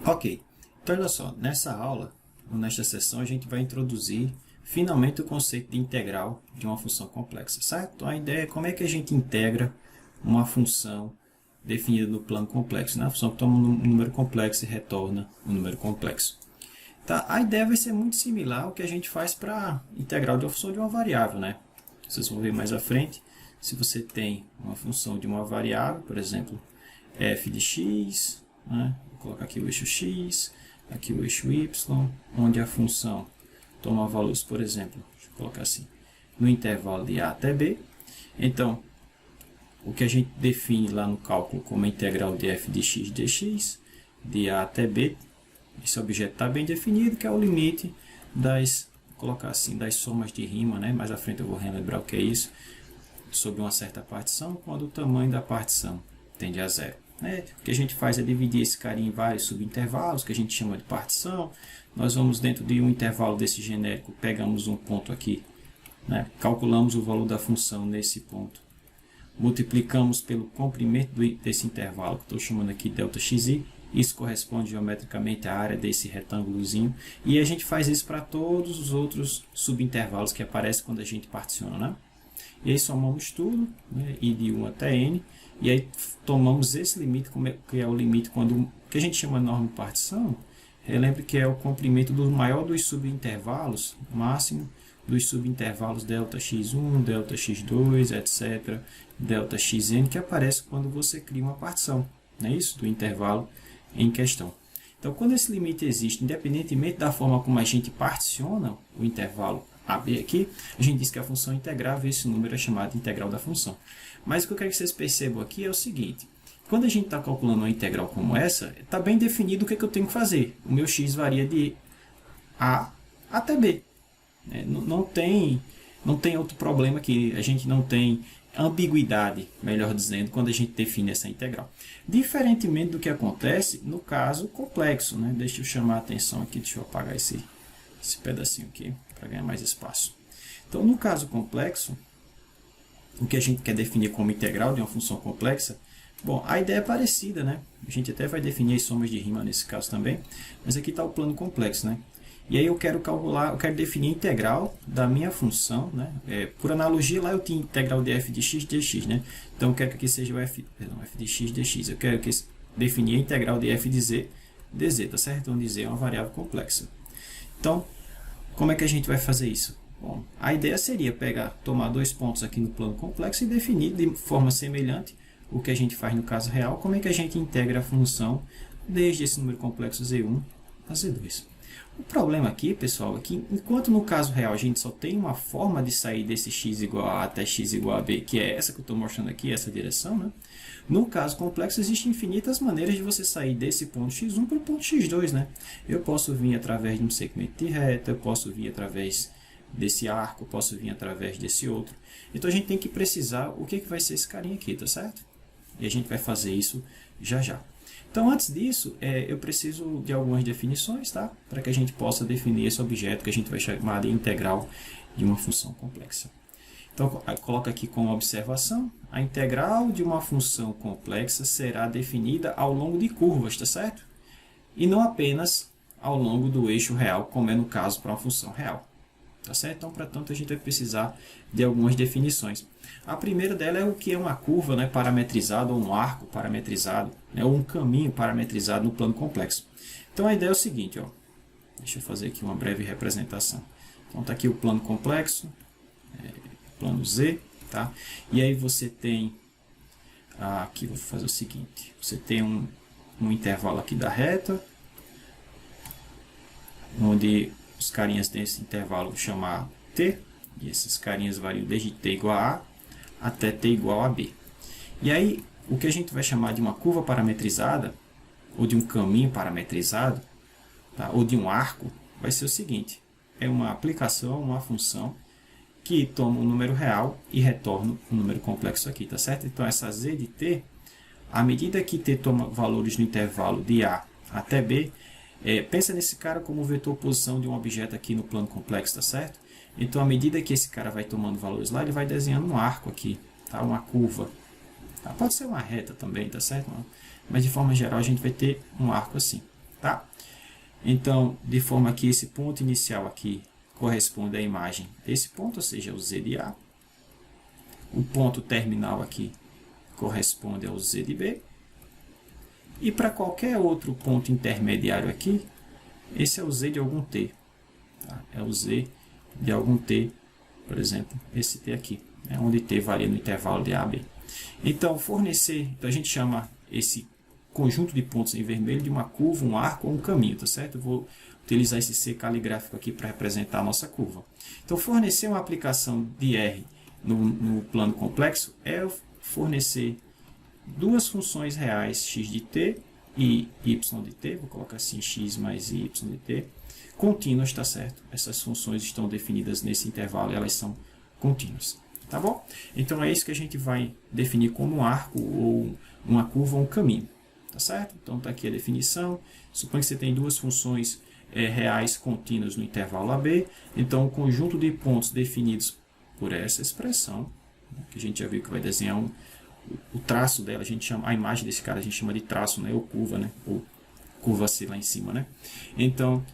Ok, então olha só, nessa aula, ou nesta sessão, a gente vai introduzir finalmente o conceito de integral de uma função complexa, certo? Então a ideia é como é que a gente integra uma função definida no plano complexo, né? A função que toma um número complexo e retorna um número complexo. Tá? A ideia vai ser muito similar ao que a gente faz para integral de uma função de uma variável, né? Vocês vão ver mais à frente, se você tem uma função de uma variável, por exemplo, f de x, né? Vou colocar aqui o eixo x, aqui o eixo y, onde a função toma valores, por exemplo, deixa eu colocar assim, no intervalo de a até b. Então, o que a gente define lá no cálculo como a integral de f de x dx, de a até b, esse objeto está bem definido, que é o limite das, vou colocar assim, das somas de rima, né? Mais à frente eu vou relembrar o que é isso, sobre uma certa partição, quando o tamanho da partição tende a zero. O que a gente faz é dividir esse carinha em vários subintervalos, que a gente chama de partição. Nós vamos dentro de um intervalo desse genérico, pegamos um ponto aqui, né? Calculamos o valor da função nesse ponto, multiplicamos pelo comprimento desse intervalo, que estou chamando aqui de ΔXi, isso corresponde geometricamente à área desse retângulozinho, e a gente faz isso para todos os outros subintervalos que aparecem quando a gente particiona, né? E aí somamos tudo, né, i de 1 até n, e aí tomamos esse limite, que é o limite quando, que a gente chama de norma de partição, relembre que é o comprimento do maior dos subintervalos, máximo dos subintervalos ΔX1, ΔX2, etc., ΔXn, que aparece quando você cria uma partição, não é isso? Do intervalo em questão. Então, quando esse limite existe, independentemente da forma como a gente particiona o intervalo AB aqui, a gente diz que a função é integrável e esse número é chamado de integral da função. Mas o que eu quero que vocês percebam aqui é o seguinte: quando a gente está calculando uma integral como essa, está bem definido o que eu tenho que fazer. O meu x varia de A até B. Não tem outro problema aqui, a gente não tem ambiguidade, melhor dizendo, quando a gente define essa integral. Diferentemente do que acontece no caso complexo, né? Deixa eu chamar a atenção aqui, deixa eu apagar esse pedacinho aqui, para ganhar mais espaço. Então, no caso complexo, o que a gente quer definir como integral de uma função complexa, bom, a ideia é parecida, né? A gente até vai definir as somas de rima nesse caso também, mas aqui está o plano complexo, né? E aí eu quero calcular, eu quero definir a integral da minha função, né? Por analogia, lá eu tinha integral de f de x dx, né? Então eu quero que aqui seja o f de x dx. Eu quero que definir a integral de f de z dz, tá certo? Onde z é uma variável complexa. Então, como é que a gente vai fazer isso? Bom, a ideia seria tomar dois pontos aqui no plano complexo e definir de forma semelhante o que a gente faz no caso real, como é que a gente integra a função desde esse número complexo z1 a z2. O problema aqui, pessoal, é que enquanto no caso real a gente só tem uma forma de sair desse x igual a até x igual a b, que é essa que eu estou mostrando aqui, essa direção, né? No caso complexo existem infinitas maneiras de você sair desse ponto x1 para o ponto x2, né? Eu posso vir através de um segmento de reta, eu posso vir através desse arco, eu posso vir através desse outro. Então a gente tem que precisar o que vai ser esse carinha aqui, tá certo? E a gente vai fazer isso já já. Então, antes disso, eu preciso de algumas definições, tá? Para que a gente possa definir esse objeto que a gente vai chamar de integral de uma função complexa. Então, coloca aqui como observação, a integral de uma função complexa será definida ao longo de curvas, tá certo? E não apenas ao longo do eixo real, como é no caso para uma função real. Tá certo? Então, para tanto, a gente vai precisar de algumas definições. A primeira dela é o que é uma curva, né, parametrizada, ou um arco parametrizado, né, ou um caminho parametrizado no plano complexo. Então, a ideia é o seguinte, ó, deixa eu fazer aqui uma breve representação. Então, está aqui o plano complexo, plano Z, tá? E aí você tem, aqui vou fazer o seguinte, você tem um intervalo aqui da reta, onde os carinhas desse intervalo vou chamar t, e esses carinhas variam desde t igual a até t igual a b. E aí, o que a gente vai chamar de uma curva parametrizada, ou de um caminho parametrizado, tá? Ou de um arco, vai ser o seguinte, é uma aplicação, uma função, que toma um número real e retorna um número complexo aqui, tá certo? Então, essa z de t, à medida que t toma valores no intervalo de a até b, pensa nesse cara como o vetor posição de um objeto aqui no plano complexo, tá certo? Então, à medida que esse cara vai tomando valores lá, ele vai desenhando um arco aqui, tá? Uma curva. Tá? Pode ser uma reta também, tá certo? Mas, de forma geral, a gente vai ter um arco assim. tá? Então, de forma que esse ponto inicial aqui corresponde à imagem desse ponto, ou seja, o Z de A. O ponto terminal aqui corresponde ao Z de B. E para qualquer outro ponto intermediário aqui, esse é o Z de algum T. Tá? É o Z de algum T, por exemplo, esse T aqui, né? Onde T varia no intervalo de A a B. Então, então a gente chama esse conjunto de pontos em vermelho de uma curva, um arco ou um caminho, tá certo? Eu vou utilizar esse C caligráfico aqui para representar a nossa curva. Então, fornecer uma aplicação de R no plano complexo é fornecer duas funções reais, x de t e y de t, vou colocar assim, x mais y de t, contínuas, tá certo? Essas funções estão definidas nesse intervalo e elas são contínuas, tá bom? Então, é isso que a gente vai definir como um arco, ou uma curva, ou um caminho, tá certo? Então, está aqui a definição. Suponha que você tem duas funções reais contínuas no intervalo AB, então, o conjunto de pontos definidos por essa expressão, que a gente já viu que vai desenhar o traço dela, a gente chama, a imagem desse cara a gente chama de traço, né? Ou curva, né? Ou curva C lá em cima, né? Então,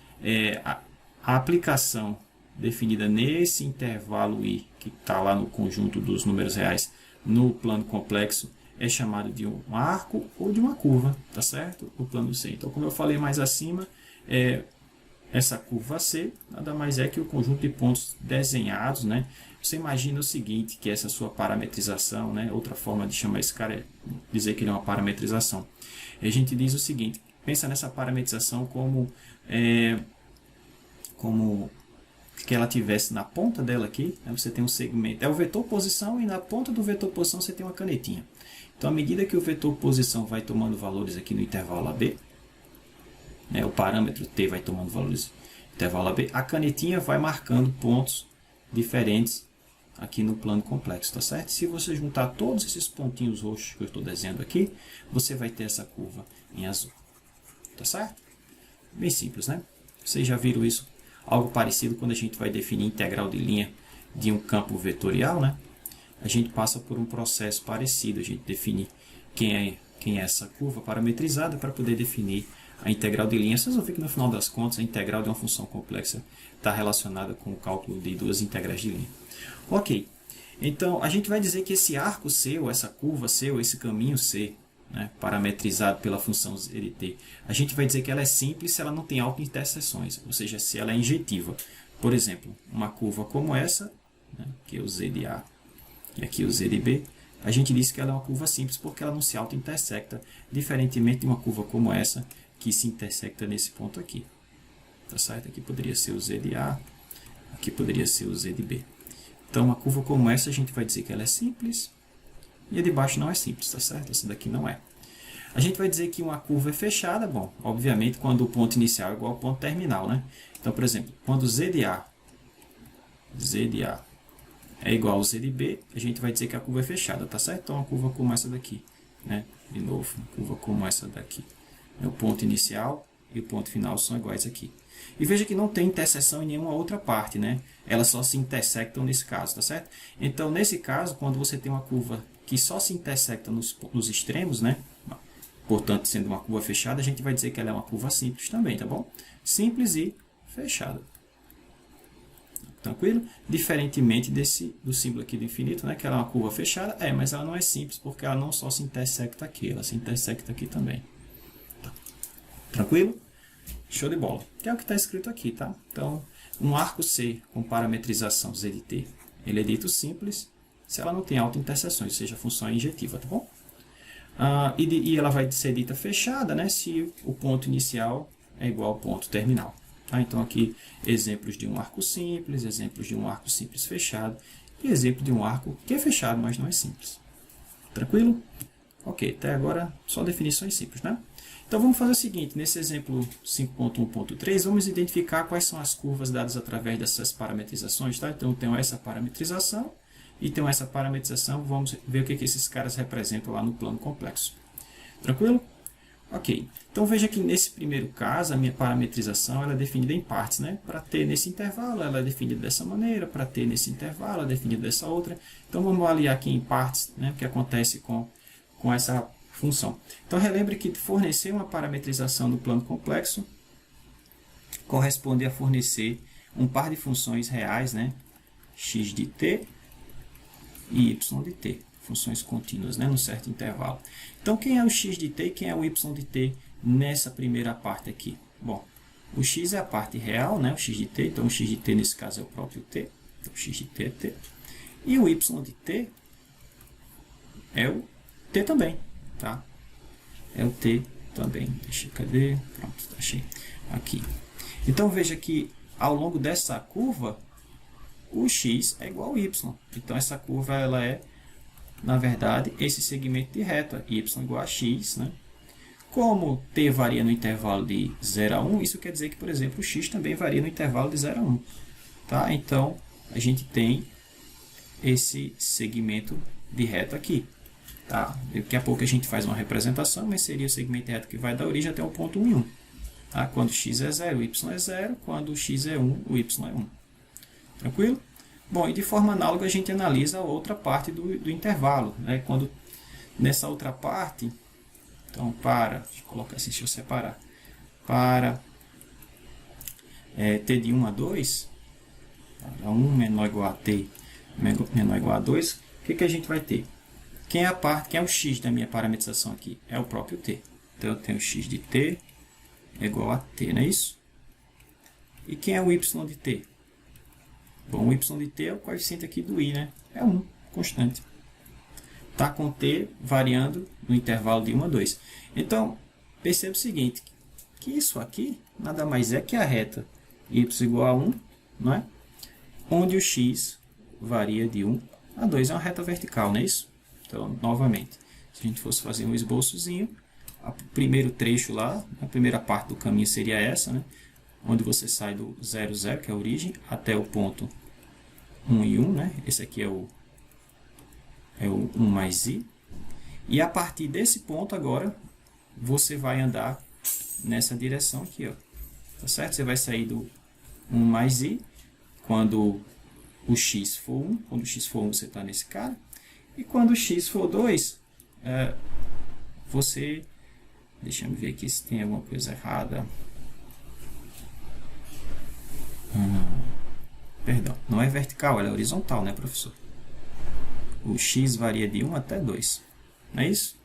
a aplicação definida nesse intervalo I, que está lá no conjunto dos números reais no plano complexo, é chamado de um arco ou de uma curva, tá certo? O plano C. Então, como eu falei mais acima, essa curva C nada mais é que o conjunto de pontos desenhados, né? Você imagina o seguinte, que essa sua parametrização, né? Outra forma de chamar esse cara é dizer que ele é uma parametrização. A gente diz o seguinte, pensa nessa parametrização como que ela tivesse na ponta dela aqui, né? Você tem um segmento, é o vetor posição, e na ponta do vetor posição você tem uma canetinha. Então, à medida que o vetor posição vai tomando valores aqui no intervalo AB, né? O parâmetro T vai tomando valores no intervalo AB, a canetinha vai marcando pontos diferentes aqui no plano complexo, tá certo? Se você juntar todos esses pontinhos roxos que eu estou desenhando aqui, você vai ter essa curva em azul, tá certo? Bem simples, né? Vocês já viram isso, algo parecido quando a gente vai definir integral de linha de um campo vetorial, né? A gente passa por um processo parecido, a gente define quem é essa curva parametrizada para poder definir a integral de linha. Vocês vão ver que no final das contas a integral de uma função complexa está relacionada com o cálculo de duas integrais de linha. Ok, então a gente vai dizer que esse arco C, ou essa curva C, ou esse caminho C, né, parametrizado pela função z de t, a gente vai dizer que ela é simples se ela não tem autointerseções, ou seja, se ela é injetiva. Por exemplo, uma curva como essa, né, que é o z de A e aqui o z de B, a gente diz que ela é uma curva simples porque ela não se autointersecta, diferentemente de uma curva como essa, que se intersecta nesse ponto aqui. Tá certo? Aqui poderia ser o z de A, aqui poderia ser o z de B. Então, uma curva como essa, a gente vai dizer que ela é simples, e a de baixo não é simples, tá certo? Essa daqui não é. A gente vai dizer que uma curva é fechada, bom, obviamente, quando o ponto inicial é igual ao ponto terminal, né? Então, por exemplo, quando z de A é igual ao z de B, a gente vai dizer que a curva é fechada, tá certo? Então, uma curva como essa daqui, né? De novo, uma curva como essa daqui. O ponto inicial e o ponto final são iguais aqui. E veja que não tem interseção em nenhuma outra parte, né? Elas só se intersectam nesse caso, tá certo? Então, nesse caso, quando você tem uma curva que só se intersecta nos extremos, né? Portanto, sendo uma curva fechada, a gente vai dizer que ela é uma curva simples também, tá bom? Simples e fechada. Tranquilo? Diferentemente do símbolo aqui do infinito, né? Que ela é uma curva fechada, mas ela não é simples porque ela não só se intersecta aqui, ela se intersecta aqui também. Tá. Tranquilo? Show de bola. Que é o que está escrito aqui, tá? Então, um arco C com parametrização z de t, ele é dito simples se ela não tem autointerseções, ou seja, a função é injetiva, tá bom? E ela vai ser dita fechada, né, se o ponto inicial é igual ao ponto terminal. Tá? Então, aqui, exemplos de um arco simples, exemplos de um arco simples fechado, e exemplo de um arco que é fechado, mas não é simples. Tranquilo? Ok, até agora só definições simples, né? Então, vamos fazer o seguinte, nesse exemplo 5.1.3, vamos identificar quais são as curvas dadas através dessas parametrizações, tá? Então, eu tenho essa parametrização e tenho essa parametrização, vamos ver o que esses caras representam lá no plano complexo. Tranquilo? Ok. Então, veja que nesse primeiro caso, a minha parametrização ela é definida em partes, né? Para ter nesse intervalo, ela é definida dessa maneira, para ter nesse intervalo, ela é definida dessa outra. Então, vamos avaliar aqui em partes, né? O que acontece com essa função. Então, relembre que fornecer uma parametrização do plano complexo corresponde a fornecer um par de funções reais, né? X de t e y de t, funções contínuas, né? Num certo intervalo. Então, quem é o x de t e quem é o y de t nessa primeira parte aqui? Bom, o x é a parte real, né? O x de t, então o x de t nesse caso é o próprio t, então o x de t é t. E o y de t é o t também, tá? É o t também. Deixa eu, cadê? Pronto, achei. Aqui. Então, veja que ao longo dessa curva, o x é igual ao y. Então, essa curva ela é, na verdade, esse segmento de reta, y igual a x, né? Como t varia no intervalo de 0 a 1, isso quer dizer que, por exemplo, o x também varia no intervalo de 0 a 1. Tá? Então, a gente tem esse segmento de reta aqui. Tá? Daqui a pouco a gente faz uma representação, mas seria o segmento de reta que vai da origem até o ponto 1 em 1. Tá? Quando x é 0, o y é 0. Quando x é 1, o y é 1. Tranquilo? Bom, e de forma análoga a gente analisa a outra parte do intervalo. Né? Quando nessa outra parte, então deixa eu colocar assim, deixa eu separar. Para t de 1 a 2, para 1 menor ou igual a t menor ou igual a 2, o que a gente vai ter? Quem é o x da minha parametrização aqui? É o próprio t. Então, eu tenho x de t é igual a t, não é isso? E quem é o y de t? Bom, o y de t é o coeficiente aqui do i, né? É 1, constante. Está com t variando no intervalo de 1 a 2. Então, perceba o seguinte, que isso aqui nada mais é que a reta y igual a 1, não é? Onde o x varia de 1 a 2. É uma reta vertical, não é isso? Então, novamente, se a gente fosse fazer um esboçozinho, o primeiro trecho lá, a primeira parte do caminho seria essa, né? Onde você sai do 0, 0, que é a origem, até o ponto 1 e 1, né? Esse aqui é o 1 mais i. E a partir desse ponto agora, você vai andar nessa direção aqui, ó. Tá certo? Você vai sair do 1 mais i, quando o x for 1. Quando o x for 1, você está nesse cara. E quando o x for 2, você... Deixa eu ver aqui se tem alguma coisa errada. Perdão, não é vertical, ela é horizontal, né, professor? O x varia de 1 até 2. Não é isso?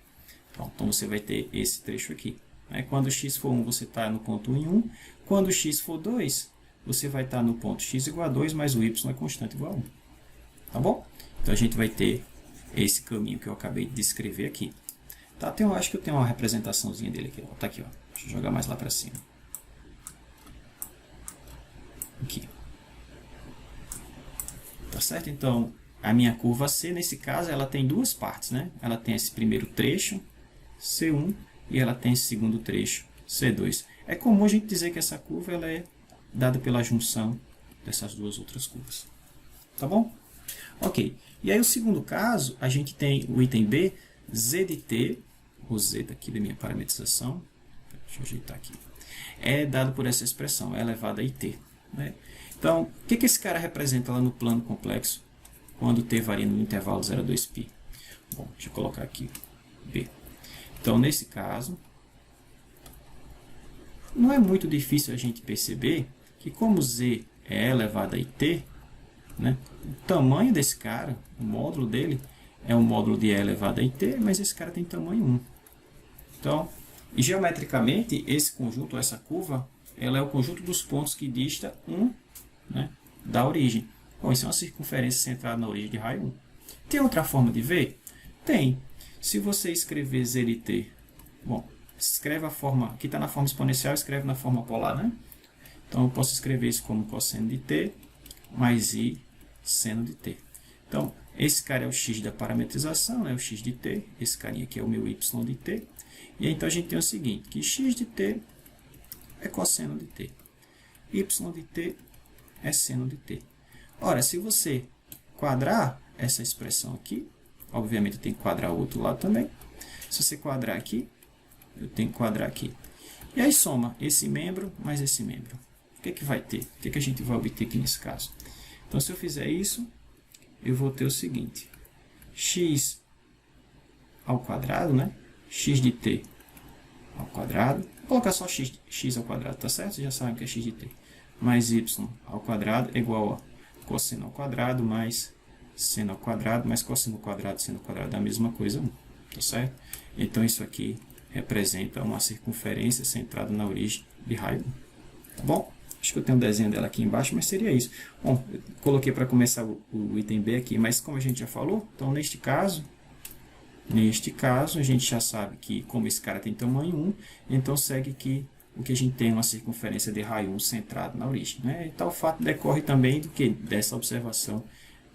Pronto, então você vai ter esse trecho aqui. Quando o x for 1, você está no ponto 1 em 1. Quando o x for 2, você vai estar no ponto x igual a 2, mas o y é constante igual a 1. Tá bom? Então a gente vai ter esse caminho que eu acabei de descrever aqui. Tá, eu acho que eu tenho uma representaçãozinha dele aqui. Tá aqui, ó. Deixa eu jogar mais lá para cima. Aqui. Tá certo? Então, a minha curva C, nesse caso, ela tem duas partes, né? Ela tem esse primeiro trecho, C1, e ela tem esse segundo trecho, C2. É comum a gente dizer que essa curva ela é dada pela junção dessas duas outras curvas. Tá bom? Ok. E aí, o segundo caso, a gente tem o item B, Z de T, o Z daqui da minha parametrização, deixa eu ajeitar aqui, é dado por essa expressão, é elevado a IT. Né? Então, o que esse cara representa lá no plano complexo, quando t varia no intervalo 0 a 2π? Bom, deixa eu colocar aqui B. Então, nesse caso, não é muito difícil a gente perceber que como z é elevado a it, né, o tamanho desse cara, o módulo dele, é um módulo de e elevado a it, mas esse cara tem tamanho 1. Então, e geometricamente, esse conjunto, essa curva, ela é o conjunto dos pontos que dista 1, né, da origem. Bom, isso é uma circunferência centrada na origem de raio 1. Tem outra forma de ver? Tem. Se você escrever z de t, bom, escreve a forma, aqui está na forma exponencial, escreve na forma polar, né? Então, eu posso escrever isso como cosseno de t mais i seno de t. Então, esse cara é o x da parametrização, né? O x de t, esse carinha aqui é o meu y de t. E aí, então, a gente tem o seguinte, que x de t é cosseno de t. Y de t é seno de t. Ora, se você quadrar essa expressão aqui, obviamente eu tenho que quadrar o outro lado também. Se você quadrar aqui, eu tenho que quadrar aqui. E aí soma esse membro mais esse membro. O que vai ter? O que a gente vai obter aqui nesse caso? Então, se eu fizer isso, eu vou ter o seguinte. X ao quadrado, né? x de t ao quadrado, vou colocar só x ao quadrado, tá certo? Vocês já sabem que é x de t, mais y ao quadrado é igual a cosseno ao quadrado mais seno ao quadrado, mais cosseno ao quadrado, seno ao quadrado é a mesma coisa, 1, tá certo? Então isso aqui representa uma circunferência centrada na origem de raio 1, tá bom? Acho que eu tenho um desenho dela aqui embaixo, mas seria isso. Bom, eu coloquei para começar o item B aqui, mas como a gente já falou, então neste caso, a gente já sabe que como esse cara tem tamanho 1, então segue que o que a gente tem é uma circunferência de raio 1 centrado na origem, né? E tal fato decorre também do que? Dessa observação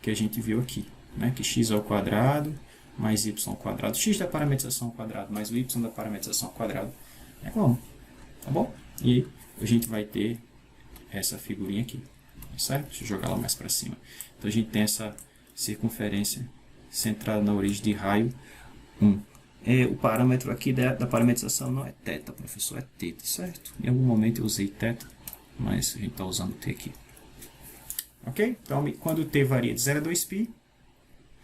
que a gente viu aqui, né? Que x ao quadrado mais y ao quadrado, x da parametrização ao quadrado mais o y da parametrização ao quadrado é igual a 1, tá bom? E a gente vai ter essa figurinha aqui, certo? Deixa eu jogar ela mais para cima. Então a gente tem essa circunferência centrada na origem de raio 1. O parâmetro aqui da parametrização não é θ, professor, é θ, certo? Em algum momento eu usei θ, mas a gente está usando t aqui. Ok? Então, quando t varia de 0 a 2π,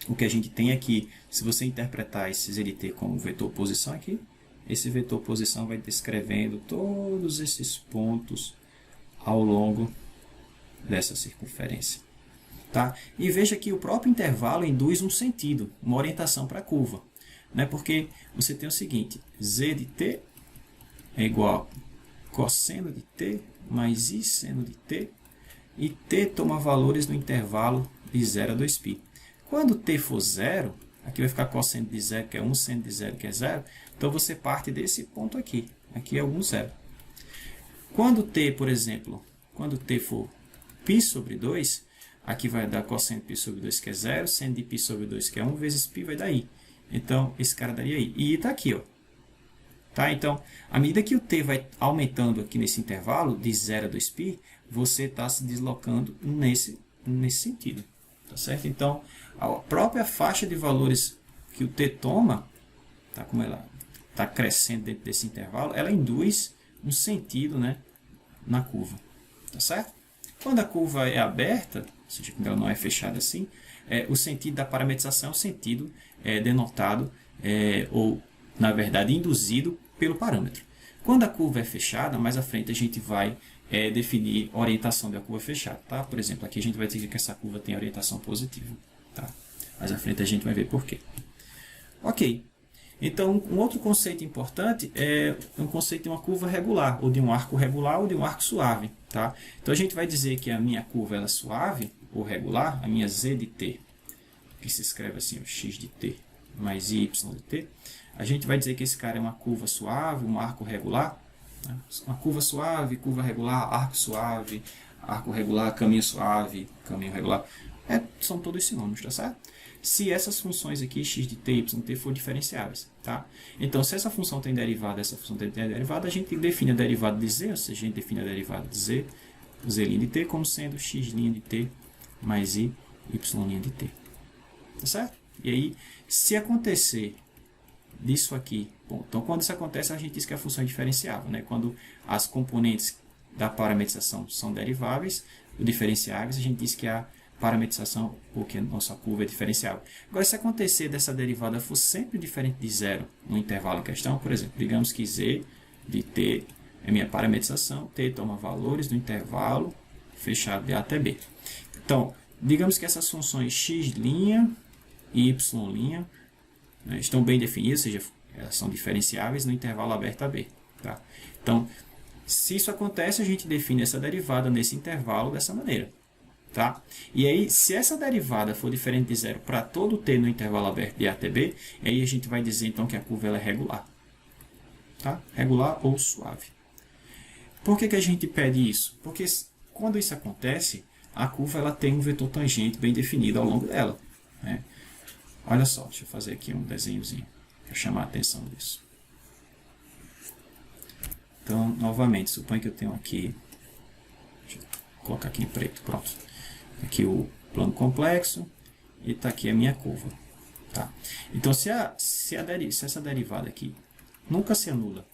o que a gente tem aqui, se você interpretar esse z de t como vetor posição aqui, esse vetor posição vai descrevendo todos esses pontos ao longo dessa circunferência. Tá? E veja que o próprio intervalo induz um sentido, uma orientação para a curva. Né? Porque você tem o seguinte, z de t é igual a cosseno de t mais i seno de t, e t toma valores no intervalo de 0 a 2π. Quando t for 0, aqui vai ficar cosseno de 0, que é 1, seno de 0, que é 0, então você parte desse ponto aqui. Aqui é 1, 0. Quando t, por exemplo, quando t for π sobre 2, aqui vai dar cosseno de π sobre 2, que é 0, seno de π sobre 2, que é 1, vezes π vai dar i. Então, esse cara daria i. E i está aqui, ó. Tá? Então, à medida que o t vai aumentando aqui nesse intervalo, de 0 a 2π, você está se deslocando nesse sentido. Tá certo? Então, a própria faixa de valores que o t toma, tá? Como ela está crescendo dentro desse intervalo, ela induz um sentido, né, na curva. Tá certo? Quando a curva é aberta, ou seja, quando ela não é fechada assim, o sentido da parametrização é o sentido denotado, ou, na verdade, induzido pelo parâmetro. Quando a curva é fechada, mais à frente a gente vai definir a orientação da curva fechada. Tá? Por exemplo, aqui a gente vai dizer que essa curva tem orientação positiva. Tá? Mais à frente a gente vai ver por quê. Ok. Então, um outro conceito importante é um conceito de uma curva regular, ou de um arco regular, ou de um arco suave. Tá? Então, a gente vai dizer que a minha curva ela é suave, ou regular, a minha z de t, que se escreve assim, o x de t mais y de t, a gente vai dizer que esse cara é uma curva suave, um arco regular. Né? Uma curva suave, curva regular, arco regular, caminho suave, caminho regular. São todos sinônimos, tá certo? Se essas funções aqui, x de t e y de t, forem diferenciáveis. Tá? Então, se essa função tem derivada, essa função tem derivada, a gente define a derivada de z, ou seja, a gente define a derivada de z, z' de t, como sendo x' de t mais i, y' de t. Tá certo? E aí, se acontecer disso aqui, bom, então quando isso acontece, a gente diz que a função é diferenciável. Né? Quando as componentes da parametrização são deriváveis, ou diferenciáveis, a gente diz que a parametrização, ou que a nossa curva é diferenciável. Agora, se acontecer dessa derivada for sempre diferente de zero no intervalo em questão, por exemplo, digamos que z de t é minha parametrização, t toma valores do intervalo fechado de a até b. Então, digamos que essas funções x' e y', né, estão bem definidas, ou seja, elas são diferenciáveis no intervalo aberto a b. Tá? Então, se isso acontece, a gente define essa derivada nesse intervalo dessa maneira. Tá? E aí, se essa derivada for diferente de zero para todo t no intervalo aberto de a até b, aí a gente vai dizer então que a curva ela é regular. Tá? Regular ou suave. Por que a gente pede isso? Porque quando isso acontece, a curva ela tem um vetor tangente bem definido ao longo dela. Né? Olha só, deixa eu fazer aqui um desenhozinho para chamar a atenção disso. Então, novamente, suponho que eu tenho aqui, deixa eu colocar aqui em preto, pronto. Aqui o plano complexo e está aqui a minha curva. Tá? Então, se essa derivada aqui nunca se anula,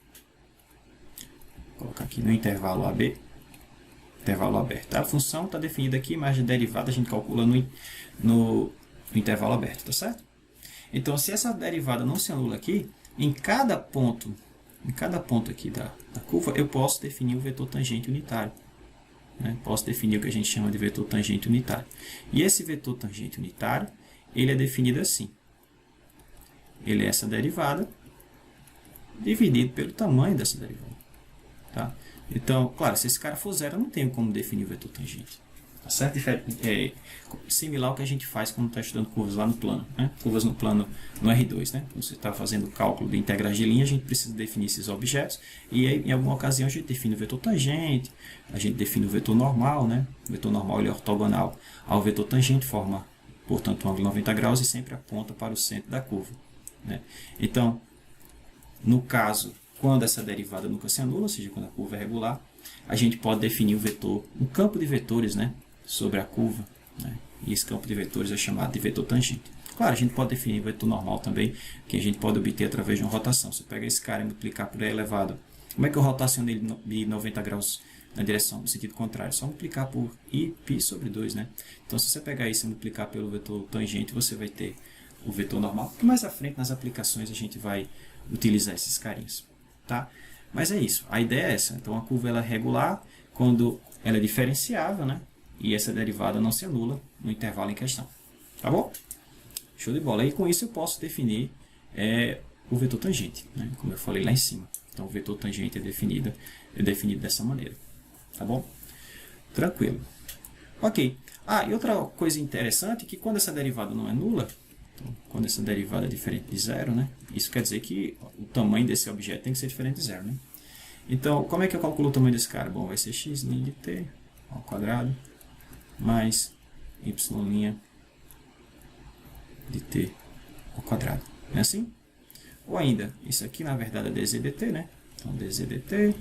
vou colocar aqui no intervalo AB, intervalo aberto. Tá? A função está definida aqui, mas a derivada a gente calcula no intervalo aberto, tá certo? Então, se essa derivada não se anula aqui, em cada ponto aqui da curva, eu posso definir o vetor tangente unitário. Né? Posso definir o que a gente chama de vetor tangente unitário. E esse vetor tangente unitário, ele é definido assim. Ele é essa derivada dividido pelo tamanho dessa derivada. Tá? Então, claro, se esse cara for zero, eu não tenho como definir o vetor tangente. Tá certo? É similar ao que a gente faz quando está estudando curvas lá no plano. Né? Curvas no plano no R2. Né? Quando você está fazendo o cálculo de integrais de linha, a gente precisa definir esses objetos. E aí, em alguma ocasião a gente define o vetor tangente, a gente define o vetor normal. Né? O vetor normal ele é ortogonal ao vetor tangente, forma, portanto, um ângulo de 90 graus e sempre aponta para o centro da curva. Né? Então, no caso, quando essa derivada nunca se anula, ou seja, quando a curva é regular, a gente pode definir o vetor, um campo de vetores, né, sobre a curva, né, e esse campo de vetores é chamado de vetor tangente. Claro, a gente pode definir o vetor normal também, que a gente pode obter através de uma rotação. Se eu pegar esse cara e multiplicar por E elevado, como é que eu rotaciono ele de 90 graus na direção, no sentido contrário? É só multiplicar por I π sobre 2, né? Então, se você pegar isso e multiplicar pelo vetor tangente, você vai ter o vetor normal. E mais à frente, nas aplicações, a gente vai utilizar esses carinhos. Tá? Mas é isso, a ideia é essa. Então a curva ela é regular quando ela é diferenciável, né? E essa derivada não se anula no intervalo em questão. Tá bom? Show de bola. E com isso eu posso definir o vetor tangente, né? Como eu falei lá em cima. Então o vetor tangente é definido dessa maneira. Tá bom? Tranquilo. Ok. E outra coisa interessante é que quando essa derivada não é nula, então, quando essa derivada é diferente de zero, né? Isso quer dizer que o tamanho desse objeto tem que ser diferente de zero, né? Então, como é que eu calculo o tamanho desse cara? Bom, vai ser x' de t ao quadrado mais y' de t ao quadrado. Não é assim? Ou ainda, isso aqui na verdade é dz dt, né? Então, dz dt,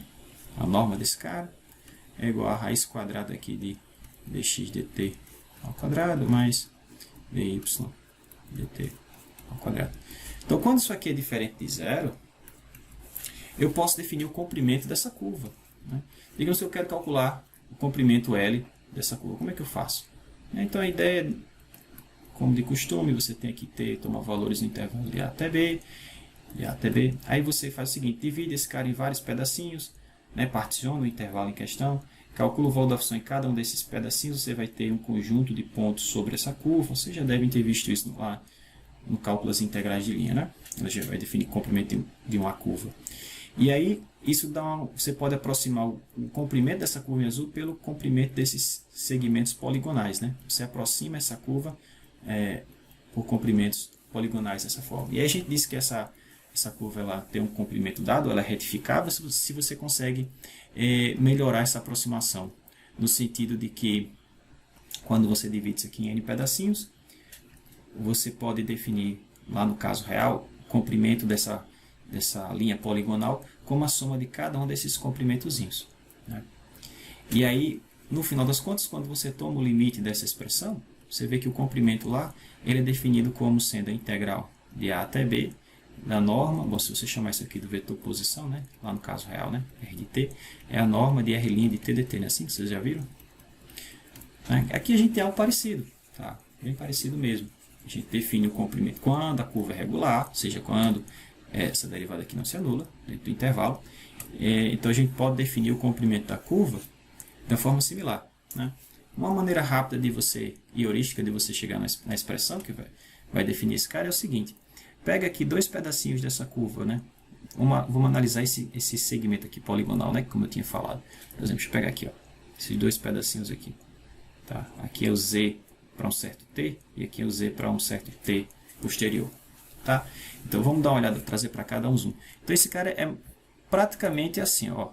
a norma desse cara, é igual a raiz quadrada aqui de dx dt ao quadrado mais dy dt ao quadrado. Então, quando isso aqui é diferente de zero, eu posso definir o comprimento dessa curva. Né? Digamos que eu quero calcular o comprimento L dessa curva. Como é que eu faço? Então, a ideia é, como de costume, você tem que tomar valores no intervalo de A até B, de A até B. Aí você faz o seguinte, divide esse cara em vários pedacinhos, né? Particiona o intervalo em questão, calcula o valor da função em cada um desses pedacinhos, você vai ter um conjunto de pontos sobre essa curva. Vocês já devem ter visto isso lá no cálculo das integrais de linha, né? Ela já vai definir o comprimento de uma curva. E aí, você pode aproximar o comprimento dessa curva em azul pelo comprimento desses segmentos poligonais, né? Você aproxima essa curva por comprimentos poligonais dessa forma. E aí a gente disse que essa curva ela tem um comprimento dado, ela é retificável se você consegue melhorar essa aproximação, no sentido de que quando você divide isso aqui em n pedacinhos, você pode definir, lá no caso real, o comprimento dessa linha poligonal como a soma de cada um desses comprimentozinhos. Né? E aí, no final das contas, quando você toma o limite dessa expressão, você vê que o comprimento lá ele é definido como sendo a integral de A até B da norma, bom, se você chamar isso aqui do vetor posição, né? Lá no caso real, né? R de t, é a norma de R' de t dt, não é assim que vocês já viram? Aqui a gente tem algo parecido, tá? Bem parecido mesmo. A gente define o comprimento quando a curva é regular, ou seja, quando essa derivada aqui não se anula, dentro do intervalo. Então a gente pode definir o comprimento da curva da forma similar. Né? Uma maneira rápida e heurística de você chegar na expressão que vai definir esse cara é o seguinte. Pega aqui dois pedacinhos dessa curva. Né? Vamos analisar esse segmento aqui poligonal, né? Como eu tinha falado. Por exemplo, deixa eu pegar aqui, ó, esses dois pedacinhos aqui. Tá? Aqui é o z para um certo t e aqui é o z para um certo t posterior. Tá? Então vamos dar uma olhada, trazer para cada um zoom. Então esse cara é praticamente assim, ó.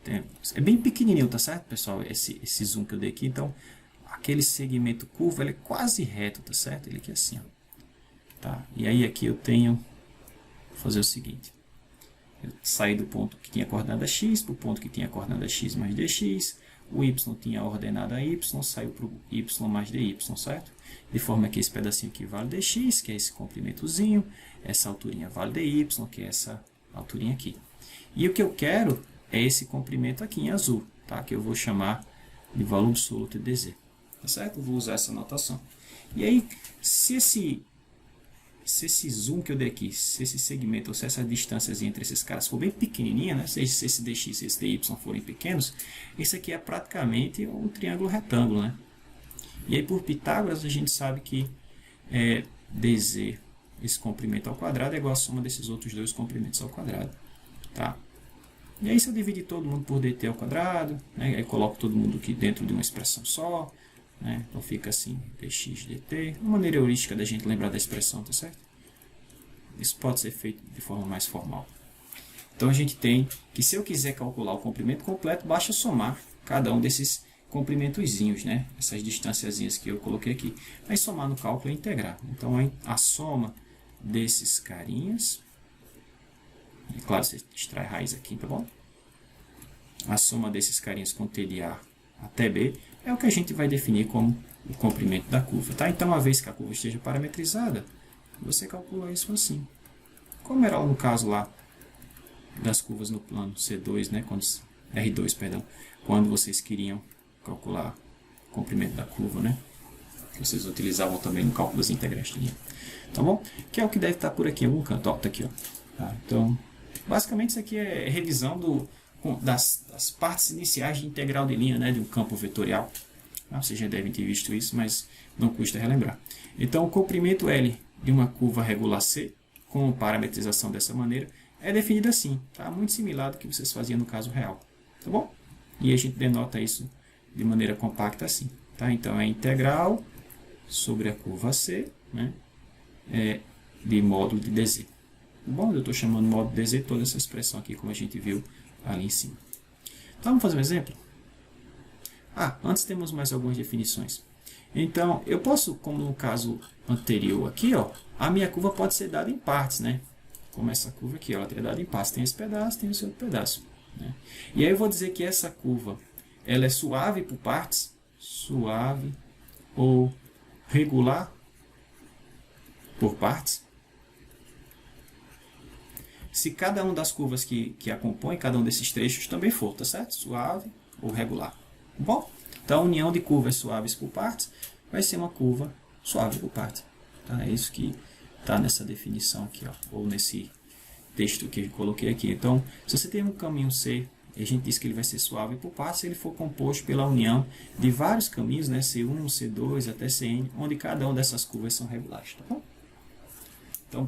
É bem pequenininho, tá certo, pessoal? Esse zoom que eu dei aqui. Então aquele segmento curvo ele é quase reto, tá certo? Ele aqui é assim, ó. Tá? E aí aqui eu tenho, vou fazer o seguinte. Eu saí do ponto que tinha coordenada x para o ponto que tinha coordenada x mais dx. O y tinha a ordenada y, saiu para o y mais dy, certo? De forma que esse pedacinho aqui vale dx, que é esse comprimentozinho. Essa alturinha vale dy, que é essa alturinha aqui. E o que eu quero é esse comprimento aqui em azul, tá? Que eu vou chamar de valor absoluto de dz. Tá certo? Eu vou usar essa notação. E aí, se se esse zoom que eu dei aqui, se esse segmento, ou se essa distância entre esses caras for bem pequenininha, né? Se esse dx e esse dy forem pequenos, esse aqui é praticamente um triângulo retângulo, né? E aí por Pitágoras a gente sabe que dz, esse comprimento ao quadrado, é igual a soma desses outros dois comprimentos ao quadrado. Tá? E aí se eu dividir todo mundo por dt ao quadrado, né? Aí coloco todo mundo aqui dentro de uma expressão só, né? Então fica assim, dx dt, uma maneira heurística da gente lembrar da expressão, tá certo? Isso pode ser feito de forma mais formal. Então a gente tem que se eu quiser calcular o comprimento completo, basta somar cada um desses comprimentozinhos, né? Essas distanciazinhas que eu coloquei aqui. Aí somar no cálculo é integrar. Então a soma desses carinhas, e claro, você extrai raiz aqui, tá bom? A soma desses carinhas com t de A até B é o que a gente vai definir como o comprimento da curva, tá? Então, uma vez que a curva esteja parametrizada, você calcula isso assim. Como era no caso lá das curvas no plano C2, né? R2, perdão, quando vocês queriam calcular o comprimento da curva, né? Que vocês utilizavam também no cálculo das integrais de linha. Tá bom? Que é o que deve estar por aqui em algum canto. Ó, tá aqui, ó. Tá? Então, basicamente isso aqui é revisão das partes iniciais de integral de linha, né? De um campo vetorial. Tá? Vocês já devem ter visto isso, mas não custa relembrar. Então, o comprimento L de uma curva regular C, com parametrização dessa maneira, é definido assim. Tá? Muito similar ao que vocês faziam no caso real. Tá bom? E a gente denota isso de maneira compacta assim. Tá? Então, é integral sobre a curva C, né? De módulo de dz. Bom, eu estou chamando módulo de dz toda essa expressão aqui, como a gente viu ali em cima. Então, vamos fazer um exemplo? Antes temos mais algumas definições. Então, eu posso, como no caso anterior aqui, ó, a minha curva pode ser dada em partes, né? Como essa curva aqui, ela é dada em partes. Tem esse pedaço, tem esse outro pedaço. Né? E aí eu vou dizer que essa curva ela é suave por partes, suave ou regular por partes. Se cada uma das curvas que a compõem, cada um desses trechos também for, tá certo? Suave ou regular. Bom, então a união de curvas suaves por partes vai ser uma curva suave por parte. Tá? É isso que está nessa definição aqui, ó, ou nesse texto que eu coloquei aqui. Então, se você tem um caminho C, a gente diz que ele vai ser suave por partes se ele for composto pela união de vários caminhos, né? C1, C2 até Cn, onde cada uma dessas curvas são regulares. Tá bom? Então,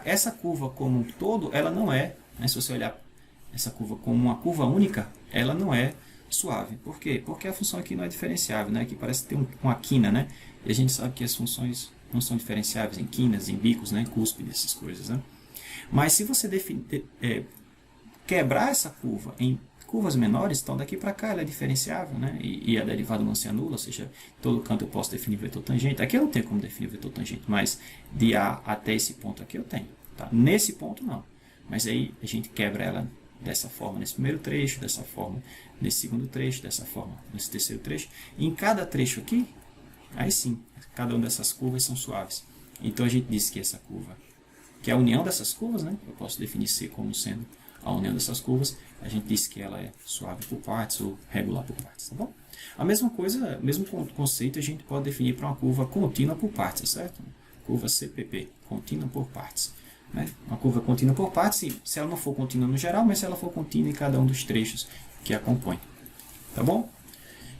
essa curva como um todo, ela não é, né, se você olhar essa curva como uma curva única, ela não é suave. Por quê? Porque a função aqui não é diferenciável, né? Aqui parece ter uma quina, né? E a gente sabe que as funções não são diferenciáveis em quinas, em bicos, né? Cúspide, essas coisas, né? Mas se você quebrar essa curva em curvas menores, então daqui para cá ela é diferenciável, né? E a derivada não se anula, ou seja, em todo canto eu posso definir vetor tangente. Aqui eu não tenho como definir vetor tangente, mas de A até esse ponto aqui eu tenho. Tá? Nesse ponto não. Mas aí a gente quebra ela dessa forma nesse primeiro trecho, dessa forma nesse segundo trecho, dessa forma nesse terceiro trecho. E em cada trecho aqui, aí sim, cada uma dessas curvas são suaves. Então a gente disse que essa curva, que é a união dessas curvas, né? Eu posso definir C como sendo a união dessas curvas, a gente disse que ela é suave por partes ou regular por partes, tá bom? A mesma coisa, mesmo conceito a gente pode definir para uma curva contínua por partes, certo? Curva CPP, contínua por partes. Né? Uma curva contínua por partes, se ela não for contínua no geral, mas se ela for contínua em cada um dos trechos que a compõem. Tá bom?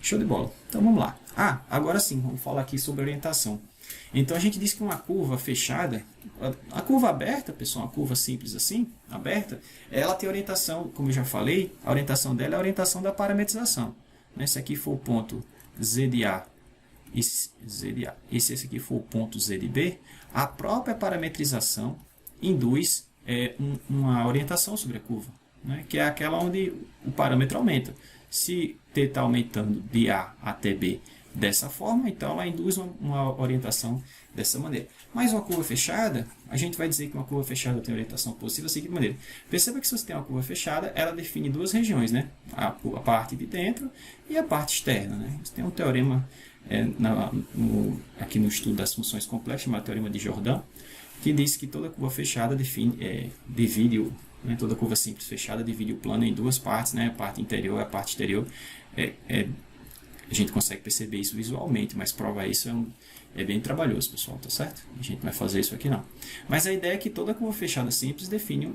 Show de bola. Então vamos lá. Agora sim, vamos falar aqui sobre orientação. Então a gente diz que uma curva fechada, a curva aberta, pessoal, uma curva simples assim, aberta, ela tem orientação, como eu já falei, a orientação dela é a orientação da parametrização. Se aqui for o ponto Z de A, e se esse aqui for o ponto Z de B, a própria parametrização induz uma orientação sobre a curva, né? Que é aquela onde o parâmetro aumenta. Se t está aumentando de A até B dessa forma, então ela induz uma orientação dessa maneira. Mas uma curva fechada, a gente vai dizer que uma curva fechada tem orientação positiva da seguinte maneira. Perceba que se você tem uma curva fechada, ela define duas regiões, né? A parte de dentro e a parte externa, né? Você tem um teorema aqui no estudo das funções complexas, chamado Teorema de Jordan, que diz que toda curva fechada divide toda curva simples fechada divide o plano em duas partes, né? A parte interior e a parte exterior. A gente consegue perceber isso visualmente, mas provar isso É bem trabalhoso, pessoal, tá certo? A gente não vai fazer isso aqui não. Mas a ideia é que toda curva fechada simples define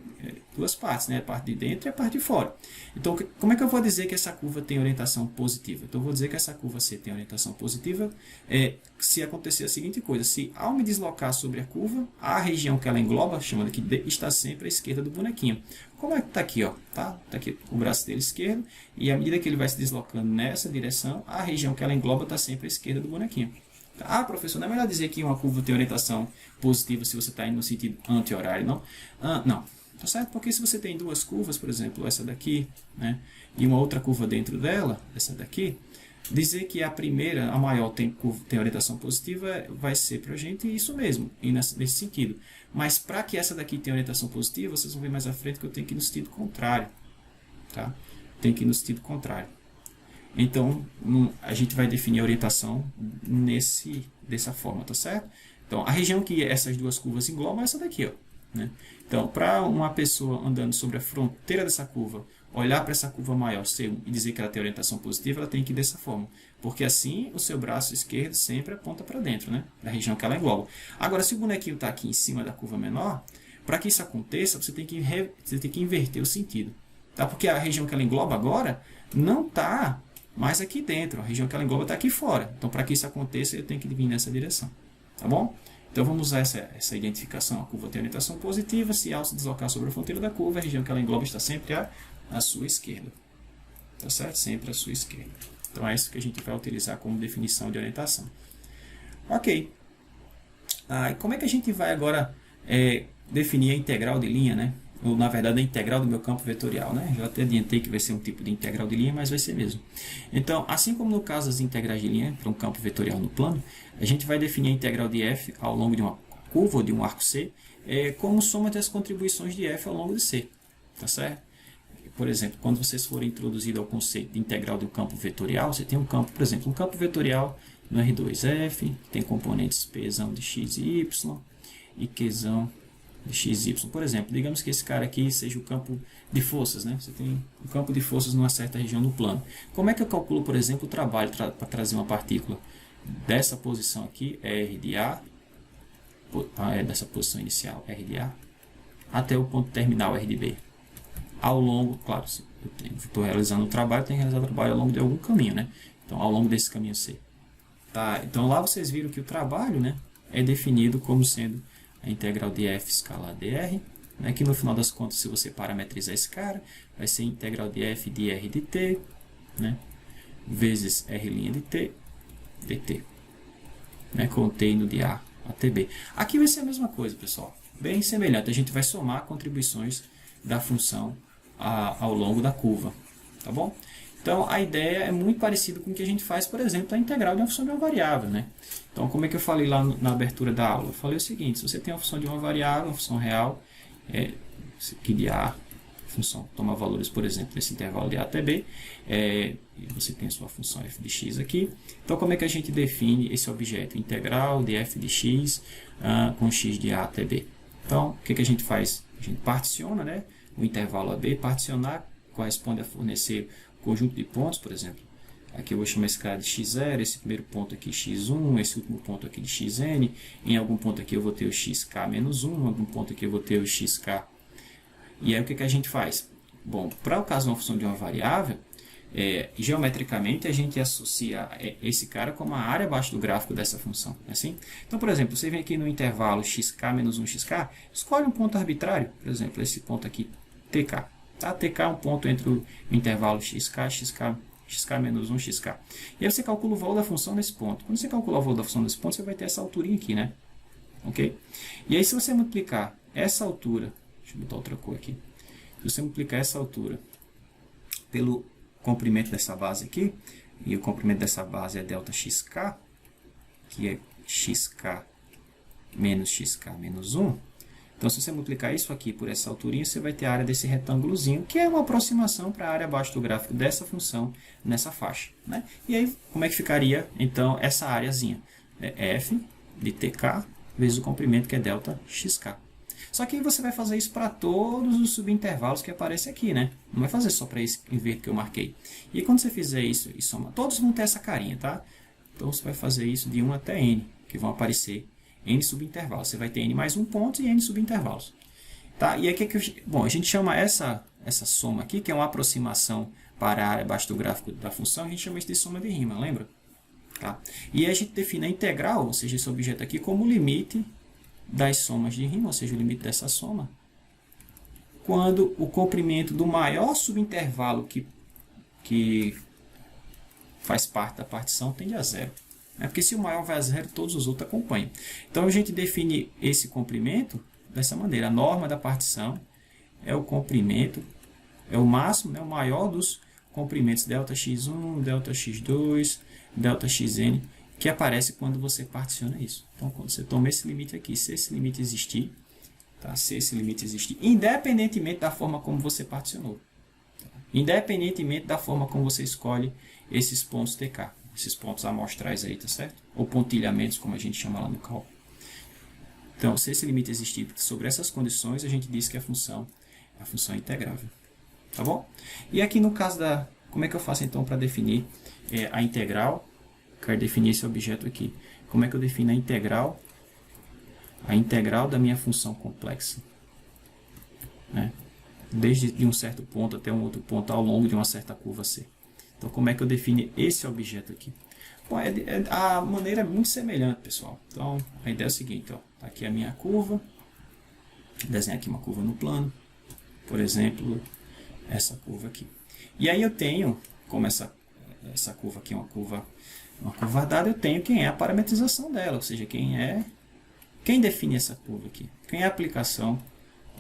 duas partes, né? A parte de dentro e a parte de fora. Então, como é que eu vou dizer que essa curva tem orientação positiva? Então, eu vou dizer que essa curva C tem orientação positiva se acontecer a seguinte coisa. Se ao me deslocar sobre a curva, a região que ela engloba, chamada aqui de, está sempre à esquerda do bonequinho. Como é que está aqui? Ó, tá aqui o braço dele esquerdo, e à medida que ele vai se deslocando nessa direção, a região que ela engloba está sempre à esquerda do bonequinho. Ah, professor, não é melhor dizer que uma curva tem orientação positiva se você está indo no sentido anti-horário, não? Não, tá certo? Porque se você tem duas curvas, por exemplo, essa daqui, né, e uma outra curva dentro dela, essa daqui, dizer que a primeira, a maior, tem orientação positiva, vai ser para a gente isso mesmo, e nesse sentido. Mas para que essa daqui tenha orientação positiva, vocês vão ver mais à frente que eu tenho que ir no sentido contrário. Tá? Tem que ir no sentido contrário. Então, a gente vai definir a orientação dessa forma, tá certo? Então, a região que essas duas curvas englobam é essa daqui, ó, né? Então, para uma pessoa andando sobre a fronteira dessa curva, olhar para essa curva maior C1 e dizer que ela tem orientação positiva, ela tem que ir dessa forma. Porque assim, o seu braço esquerdo sempre aponta para dentro, né? Da região que ela engloba. Agora, se o bonequinho está aqui em cima da curva menor, para que isso aconteça, você tem que inverter o sentido. Tá? Porque a região que ela engloba agora não está mais aqui dentro. A região que ela engloba está aqui fora. Então, para que isso aconteça, eu tenho que vir nessa direção. Tá bom? Então, vamos usar essa identificação. A curva tem orientação positiva. Se ao se deslocar sobre a fronteira da curva, a região que ela engloba está sempre à sua esquerda. Tá certo? Sempre à sua esquerda. Então, é isso que a gente vai utilizar como definição de orientação. Ok. E como é que a gente vai agora definir a integral de linha, né? Ou, na verdade, a integral do meu campo vetorial, né? Já até adiantei que vai ser um tipo de integral de linha, mas vai ser mesmo. Então, assim como no caso das integrais de linha para um campo vetorial no plano, a gente vai definir a integral de f ao longo de uma curva ou de um arco C como soma das contribuições de f ao longo de C. Tá certo? Por exemplo, quando vocês forem introduzidos ao conceito de integral do campo vetorial, você tem um campo, por exemplo, um campo vetorial no R2F, tem componentes P de x e y e Q de x, y. Por exemplo, digamos que esse cara aqui seja o campo de forças, né? Você tem um campo de forças numa certa região no plano. Como é que eu calculo, por exemplo, o trabalho para trazer uma partícula dessa posição aqui, R de A, dessa posição inicial, R de A, até o ponto terminal, R de B? Ao longo, claro, se eu estou realizando o trabalho, tenho que realizar o trabalho ao longo de algum caminho, né? Então, ao longo desse caminho C. Tá? Então, lá vocês viram que o trabalho, né, é definido como sendo a integral de f escalar dr, né, que no final das contas, se você parametrizar esse cara, vai ser a integral de f de r de t, né, vezes r' de t, dt, né, com t indo de a até b. Aqui vai ser a mesma coisa, pessoal, bem semelhante. A gente vai somar contribuições da função ao longo da curva, tá bom? Então, a ideia é muito parecida com o que a gente faz, por exemplo, a integral de uma função de uma variável, né? Então, como é que eu falei lá na abertura da aula? Eu falei o seguinte: se você tem uma função de uma variável, uma função real, que de A, a função toma valores, por exemplo, nesse intervalo de A até B, e você tem a sua função f de x aqui. Então, como é que a gente define esse objeto? Integral de f de x com x de A até B. Então, o que a gente faz? A gente particiona, né, o intervalo AB. Particionar corresponde a fornecer conjunto de pontos, por exemplo. Aqui eu vou chamar esse cara de x0, esse primeiro ponto aqui x1, esse último ponto aqui de xn. Em algum ponto aqui eu vou ter o xk menos 1, em algum ponto aqui eu vou ter o xk. E aí o que a gente faz? Bom, para o caso de uma função de uma variável, geometricamente a gente associa esse cara como a área abaixo do gráfico dessa função. Assim? Então, por exemplo, você vem aqui no intervalo xk menos 1 xk, escolhe um ponto arbitrário, por exemplo, esse ponto aqui, tk. Tá? TK é um ponto entre o intervalo xk menos 1, xk. E aí você calcula o valor da função nesse ponto. Quando você calcular o valor da função nesse ponto, você vai ter essa alturinha aqui, né? Ok? E aí, se você multiplicar essa altura, deixa eu botar outra cor aqui. Se você multiplicar essa altura pelo comprimento dessa base aqui, e o comprimento dessa base é delta xk, que é xk menos 1, então, se você multiplicar isso aqui por essa alturinha, você vai ter a área desse retângulozinho, que é uma aproximação para a área abaixo do gráfico dessa função nessa faixa, né? E aí, como é que ficaria, então, essa áreazinha? F de tk vezes o comprimento, que é delta xk. Só que aí você vai fazer isso para todos os subintervalos que aparecem aqui, né? Não vai fazer só para esse verde que eu marquei. E quando você fizer isso e somar, todos vão ter essa carinha, tá? Então, você vai fazer isso de 1 até n. que vão aparecer n subintervalos. Você vai ter n mais um ponto e n subintervalos. Tá? E aí, bom, a gente chama essa soma aqui, que é uma aproximação para a área abaixo do gráfico da função, a gente chama isso de soma de rima, lembra? Tá? E aí a gente define a integral, ou seja, esse objeto aqui, como limite das somas de rima, ou seja, o limite dessa soma, quando o comprimento do maior subintervalo que faz parte da partição tende a zero. Porque se o maior vai a zero, todos os outros acompanham. Então a gente define esse comprimento dessa maneira. A norma da partição é o comprimento, é o máximo, né, o maior dos comprimentos ΔX1, ΔX2, ΔXN, que aparece quando você particiona isso. Então, quando você toma esse limite aqui, se esse limite existir, tá? Se esse limite existir, independentemente da forma como você particionou, tá? Independentemente da forma como você escolhe esses pontos TK, esses pontos amostrais aí, tá certo? Ou pontilhamentos, como a gente chama lá no cálculo. Então, se esse limite existir sobre essas condições, a gente diz que a função é integrável. Tá bom? E aqui no caso como é que eu faço então para definir a integral? Quero definir esse objeto aqui. Como é que eu defino a integral? A integral da minha função complexa, né? Desde de um certo ponto até um outro ponto ao longo de uma certa curva C. Então, como é que eu defino esse objeto aqui? Bom, a maneira é muito semelhante, pessoal. Então, a ideia é o seguinte, ó, tá aqui a minha curva. Vou desenhar aqui uma curva no plano. Por exemplo, essa curva aqui. E aí eu tenho, como essa curva aqui é uma curva dada, eu tenho quem é a parametrização dela, ou seja, quem define essa curva aqui. Quem é a aplicação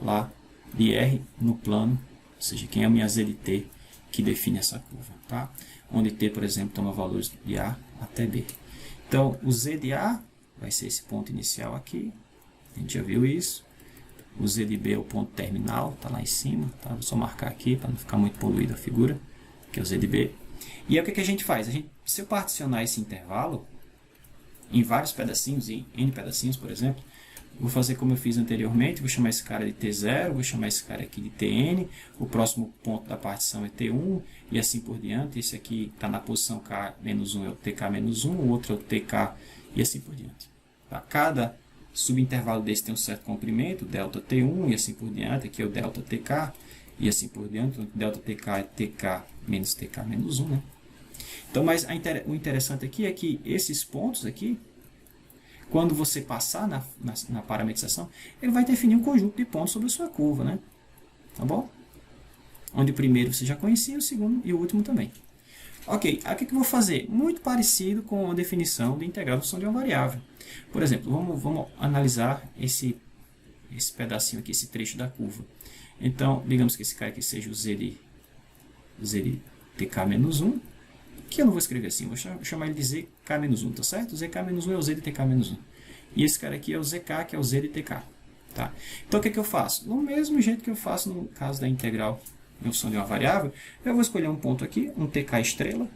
lá de R no plano, ou seja, quem é a minha Z de T que define essa curva, tá? Onde T, por exemplo, toma valores de A até B. Então, o Z de A vai ser esse ponto inicial aqui, a gente já viu isso. O Z de B é o ponto terminal, está lá em cima, tá? Vou só marcar aqui para não ficar muito poluída a figura, que é o Z de B. E aí o que a gente faz? Se eu particionar esse intervalo em vários pedacinhos, em N pedacinhos, por exemplo, vou fazer como eu fiz anteriormente, vou chamar esse cara de T0, vou chamar esse cara aqui de Tn, o próximo ponto da partição é T1, e assim por diante. Esse aqui está na posição K-1, é o TK-1, o outro é o TK, e assim por diante. Tá? Cada subintervalo desse tem um certo comprimento, ΔT1, e assim por diante. Aqui é o ΔTK, e assim por diante. O ΔTK é TK menos TK menos 1. Né? Então, mas o interessante aqui é que esses pontos aqui, quando você passar na parametrização, ele vai definir um conjunto de pontos sobre a sua curva. Né? Tá bom? Onde o primeiro você já conhecia, o segundo e o último também. Ok, aí o que eu vou fazer? Muito parecido com a definição de integral da função de uma variável. Por exemplo, vamos analisar esse pedacinho aqui, esse trecho da curva. Então, digamos que esse cara aqui seja o Z de TK-1, que eu não vou escrever assim, vou chamar ele de ZK-1, tá certo? O ZK-1 é o Z de TK-1. E esse cara aqui é o ZK, que é o Z de TK. Tá? Então, o que eu faço? No mesmo jeito que eu faço no caso da integral em função de uma variável, eu vou escolher um ponto aqui, um TK estrela,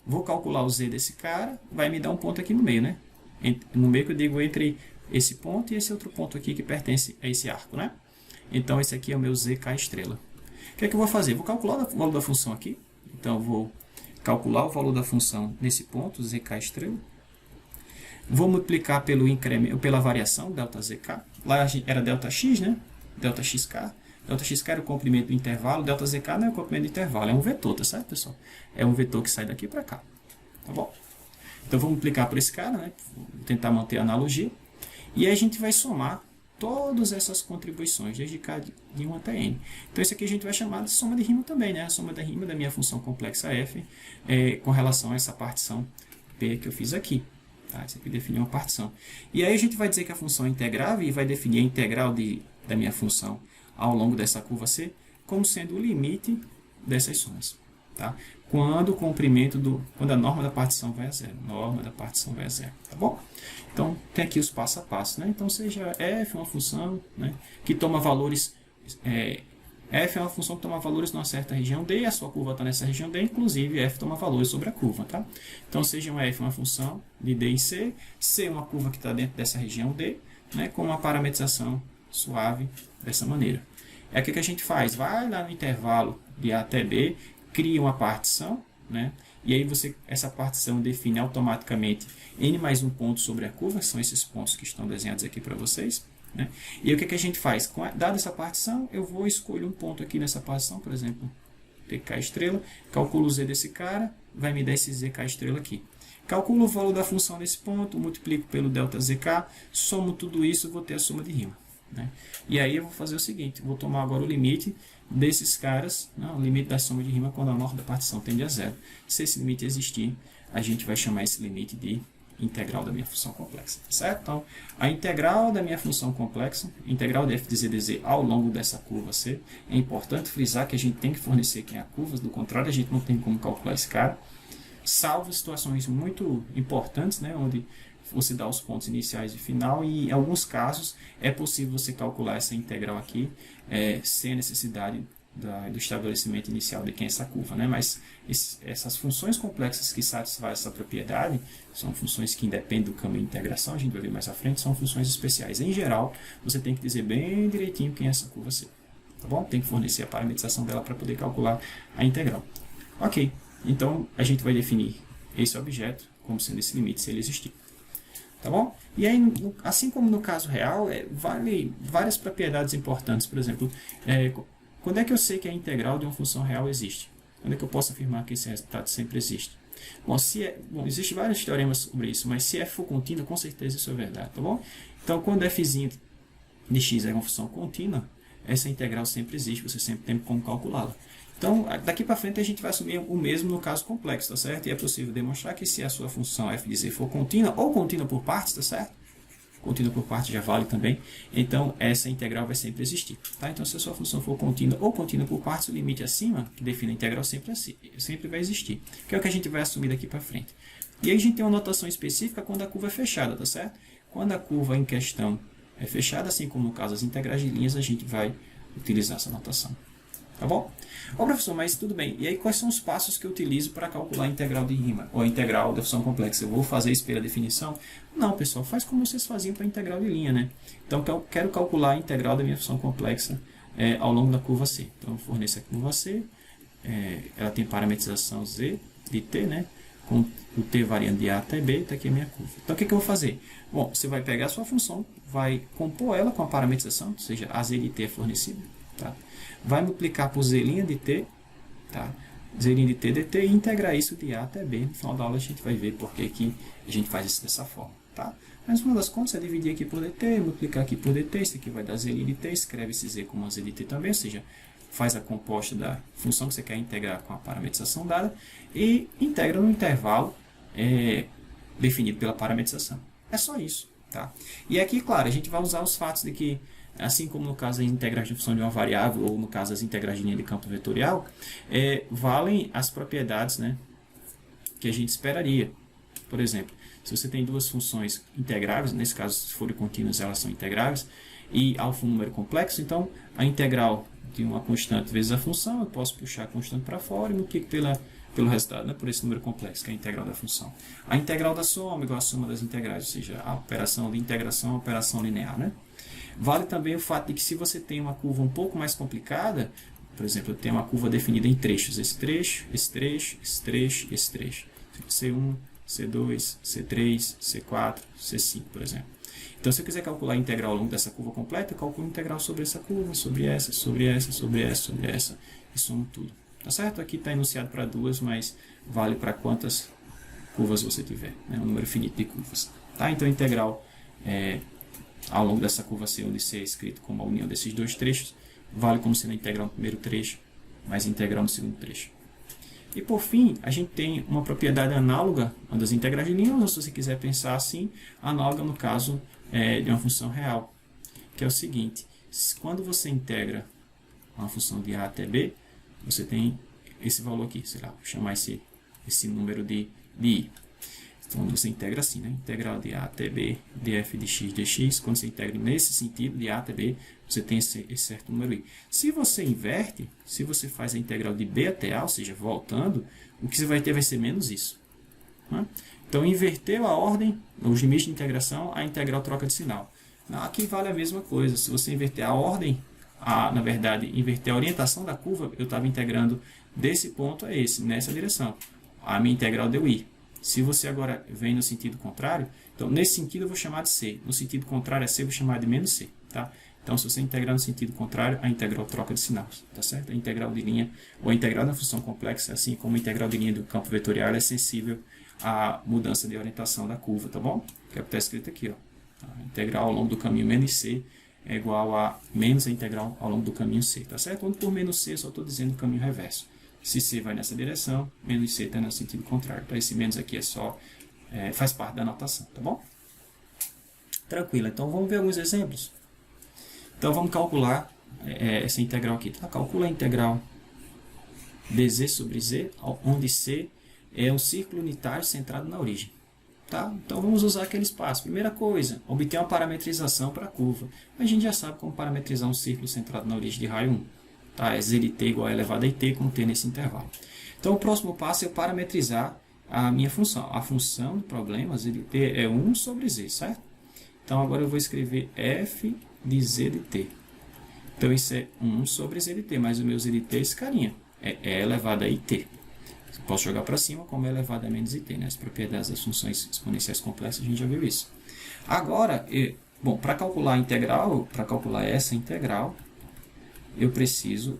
vou calcular o Z desse cara, vai me dar um ponto aqui no meio, né? No meio que eu digo entre esse ponto e esse outro ponto aqui que pertence a esse arco, né? Então, esse aqui é o meu ZK estrela. O que é que eu vou fazer? Vou calcular o valor da função aqui. Então, eu vou calcular o valor da função nesse ponto, ZK estrela. Vou multiplicar pela variação, ΔZK. Lá era ΔX, né? ΔXK. ΔXK era o comprimento do intervalo, ΔZK não é o comprimento do intervalo, é um vetor, tá certo, pessoal? É um vetor que sai daqui para cá, tá bom? Então, vou multiplicar por esse cara, né? Vou tentar manter a analogia. E aí a gente vai somar todas essas contribuições, desde K de 1 até N. Então, isso aqui a gente vai chamar de soma de rima também, né? A soma da rima da minha função complexa f com relação a essa partição P que eu fiz aqui. Tá? Isso aqui define uma partição. E aí a gente vai dizer que a função é integrável e vai definir a integral da minha função ao longo dessa curva C como sendo o limite dessas somas. Tá? Quando a norma da partição vai a zero. Norma da partição vai a zero. Tá bom? Então, tem aqui os passo a passo. Né? Então, seja f uma função, né, que toma valores... f é uma função que toma valores numa certa região D, a sua curva está nessa região D, inclusive f toma valores sobre a curva. Tá? Então, seja uma f uma função de D em C, C é uma curva que está dentro dessa região D, né, com uma parametrização suave dessa maneira. É o que a gente faz? Vai lá no intervalo de A até B, cria uma partição, né? E aí essa partição define automaticamente n mais um ponto sobre a curva, são esses pontos que estão desenhados aqui para vocês, né? E aí o que, que a gente faz? Dada essa partição, eu vou escolher um ponto aqui nessa partição, por exemplo, pk estrela, calculo o z desse cara, vai me dar esse zk estrela aqui. Calculo o valor da função nesse ponto, multiplico pelo ΔZK, somo tudo isso, vou ter a soma de rima, né? E aí eu vou fazer o seguinte, vou tomar agora o limite desses caras, né, o limite da soma de rima quando a norma da partição tende a zero. Se esse limite existir, a gente vai chamar esse limite de integral da minha função complexa, certo? Então, a integral da minha função complexa, integral de f de z dz ao longo dessa curva C, é importante frisar que a gente tem que fornecer quem é a curva, do contrário a gente não tem como calcular esse cara, salvo situações muito importantes, né, onde você dá os pontos iniciais e final, e em alguns casos é possível você calcular essa integral aqui sem a necessidade do estabelecimento inicial de quem é essa curva, né? Mas essas funções complexas que satisfazem essa propriedade são funções que independem do caminho de integração, a gente vai ver mais à frente, são funções especiais. Em geral, você tem que dizer bem direitinho quem é essa curva C, tá bom? Tem que fornecer a parametrização dela para poder calcular a integral. Ok, então a gente vai definir esse objeto como sendo esse limite, se ele existir. Tá bom? E aí, assim como no caso real, vale várias propriedades importantes. Por exemplo, quando é que eu sei que a integral de uma função real existe? Quando é que eu posso afirmar que esse resultado sempre existe? Bom, existem vários teoremas sobre isso, mas se f for contínua, com certeza isso é verdade, tá bom? Então, quando f de x é uma função contínua, essa integral sempre existe, você sempre tem como calculá-la. Então, daqui para frente a gente vai assumir o mesmo no caso complexo, tá certo? E é possível demonstrar que se a sua função f de z for contínua ou contínua por partes, tá certo? Contínua por partes já vale também. Então, essa integral vai sempre existir, tá? Então, se a sua função for contínua ou contínua por partes, o limite acima, que define a integral, sempre vai existir. Que é o que a gente vai assumir daqui para frente. E aí a gente tem uma notação específica quando a curva é fechada, tá certo? Quando a curva em questão é fechada, assim como no caso das integrais de linhas, a gente vai utilizar essa notação. Tá bom? Ó, professor, mas tudo bem. E aí, quais são os passos que eu utilizo para calcular a integral de rima, ou a integral da função complexa? Eu vou fazer isso pela definição? Não, pessoal, faz como vocês faziam para a integral de linha, né? Então, eu quero calcular a integral da minha função complexa ao longo da curva C. Então, eu forneço a curva C, ela tem parametrização Z de T, né? Com o T variando de A até B, está aqui a minha curva. Então, o que eu vou fazer? Bom, você vai pegar a sua função, vai compor ela com a parametrização, ou seja, a Z de T é fornecida, tá? Vai multiplicar por z' de t, tá? Z' de t dt e integrar isso de A até B. No final da aula a gente vai ver por que a gente faz isso dessa forma, tá? Mas no final das contas é dividir aqui por dt, multiplicar aqui por dt, isso aqui vai dar z' de t, escreve esse z como a z de t também, ou seja, faz a composta da função que você quer integrar com a parametrização dada e integra no intervalo definido pela parametrização. É só isso, tá? E aqui, claro, a gente vai usar os fatos de que assim como no caso das integrais de função de uma variável, ou no caso das integrais de linha de campo vetorial, valem as propriedades, né, que a gente esperaria. Por exemplo, se você tem duas funções integráveis, nesse caso, se forem contínuas, elas são integráveis, e alfa é um número complexo, então a integral de uma constante vezes a função, eu posso puxar a constante para fora e multiplicar pelo resultado, né, por esse número complexo, que é a integral da função. A integral da soma é igual à soma das integrais, ou seja, a operação de integração é uma operação linear, né? Vale também o fato de que se você tem uma curva um pouco mais complicada, por exemplo, eu tenho uma curva definida em trechos, esse trecho, esse trecho, esse trecho, esse trecho. C1, C2, C3, C4, C5, por exemplo. Então, se eu quiser calcular a integral ao longo dessa curva completa, eu calculo a integral sobre essa curva, sobre essa, sobre essa, sobre essa, sobre essa, e somo tudo. Tá certo? Aqui está enunciado para duas, mas vale para quantas curvas você tiver, né? Um número finito de curvas. Tá? Então, a integral ao longo dessa curva C, onde C é escrito como a união desses dois trechos, vale como sendo a integral no primeiro trecho, mais a integral no segundo trecho. E por fim, a gente tem uma propriedade análoga a das integrais de linha, ou se você quiser pensar assim, análoga no caso de uma função real, que é o seguinte: quando você integra uma função de A até B, você tem esse valor aqui, sei lá, vou chamar esse número de I. Então, você integra assim, né? Integral de A até B, df de x dx. Quando você integra nesse sentido, de A até B, você tem esse certo número I. Se você inverte, se você faz a integral de B até A, ou seja, voltando, o que você vai ter vai ser menos isso. Né? Então, inverteu a ordem, os limites de integração, a integral troca de sinal. Aqui vale a mesma coisa. Se você inverter a ordem, na verdade, inverter a orientação da curva, eu estava integrando desse ponto a esse, nessa direção. a minha integral deu i. Se você agora vem no sentido contrário, então nesse sentido eu vou chamar de c. No sentido contrário é c, eu vou chamar de menos c. Tá? Então, se você integrar no sentido contrário, a integral troca de sinal. Tá certo? A integral de linha, ou a integral da função complexa, assim como a integral de linha do campo vetorial, é sensível à mudança de orientação da curva. Tá bom? Que é o que está escrito aqui. Ó. A integral ao longo do caminho menos c é igual a menos a integral ao longo do caminho c. Tá certo? Onde por menos c, eu só estou dizendo o caminho reverso. Se c vai nessa direção, menos c está no sentido contrário. Então, esse menos aqui é só, faz parte da notação, tá bom? Tranquilo, então vamos ver alguns exemplos. Então, vamos calcular essa integral aqui. Tá? Calcula a integral dz sobre z, onde c é um círculo unitário centrado na origem. Tá? Então, vamos usar aquele espaço. Primeira coisa, obter uma parametrização para a curva. A gente já sabe como parametrizar um círculo centrado na origem de raio 1. Tá? É z de t igual a elevado a it com t nesse intervalo. Então, o próximo passo é parametrizar a minha função. A função do problema, z de t, é 1 sobre z, certo? Então, agora eu vou escrever f de z de t. Então, isso é 1 sobre z de t, mas o meu z de t é esse carinha. É elevado a it. Eu posso jogar para cima como é elevado a menos it. Né? As propriedades das funções exponenciais complexas, a gente já viu isso. Agora, bom, para calcular a integral, para calcular essa integral, eu preciso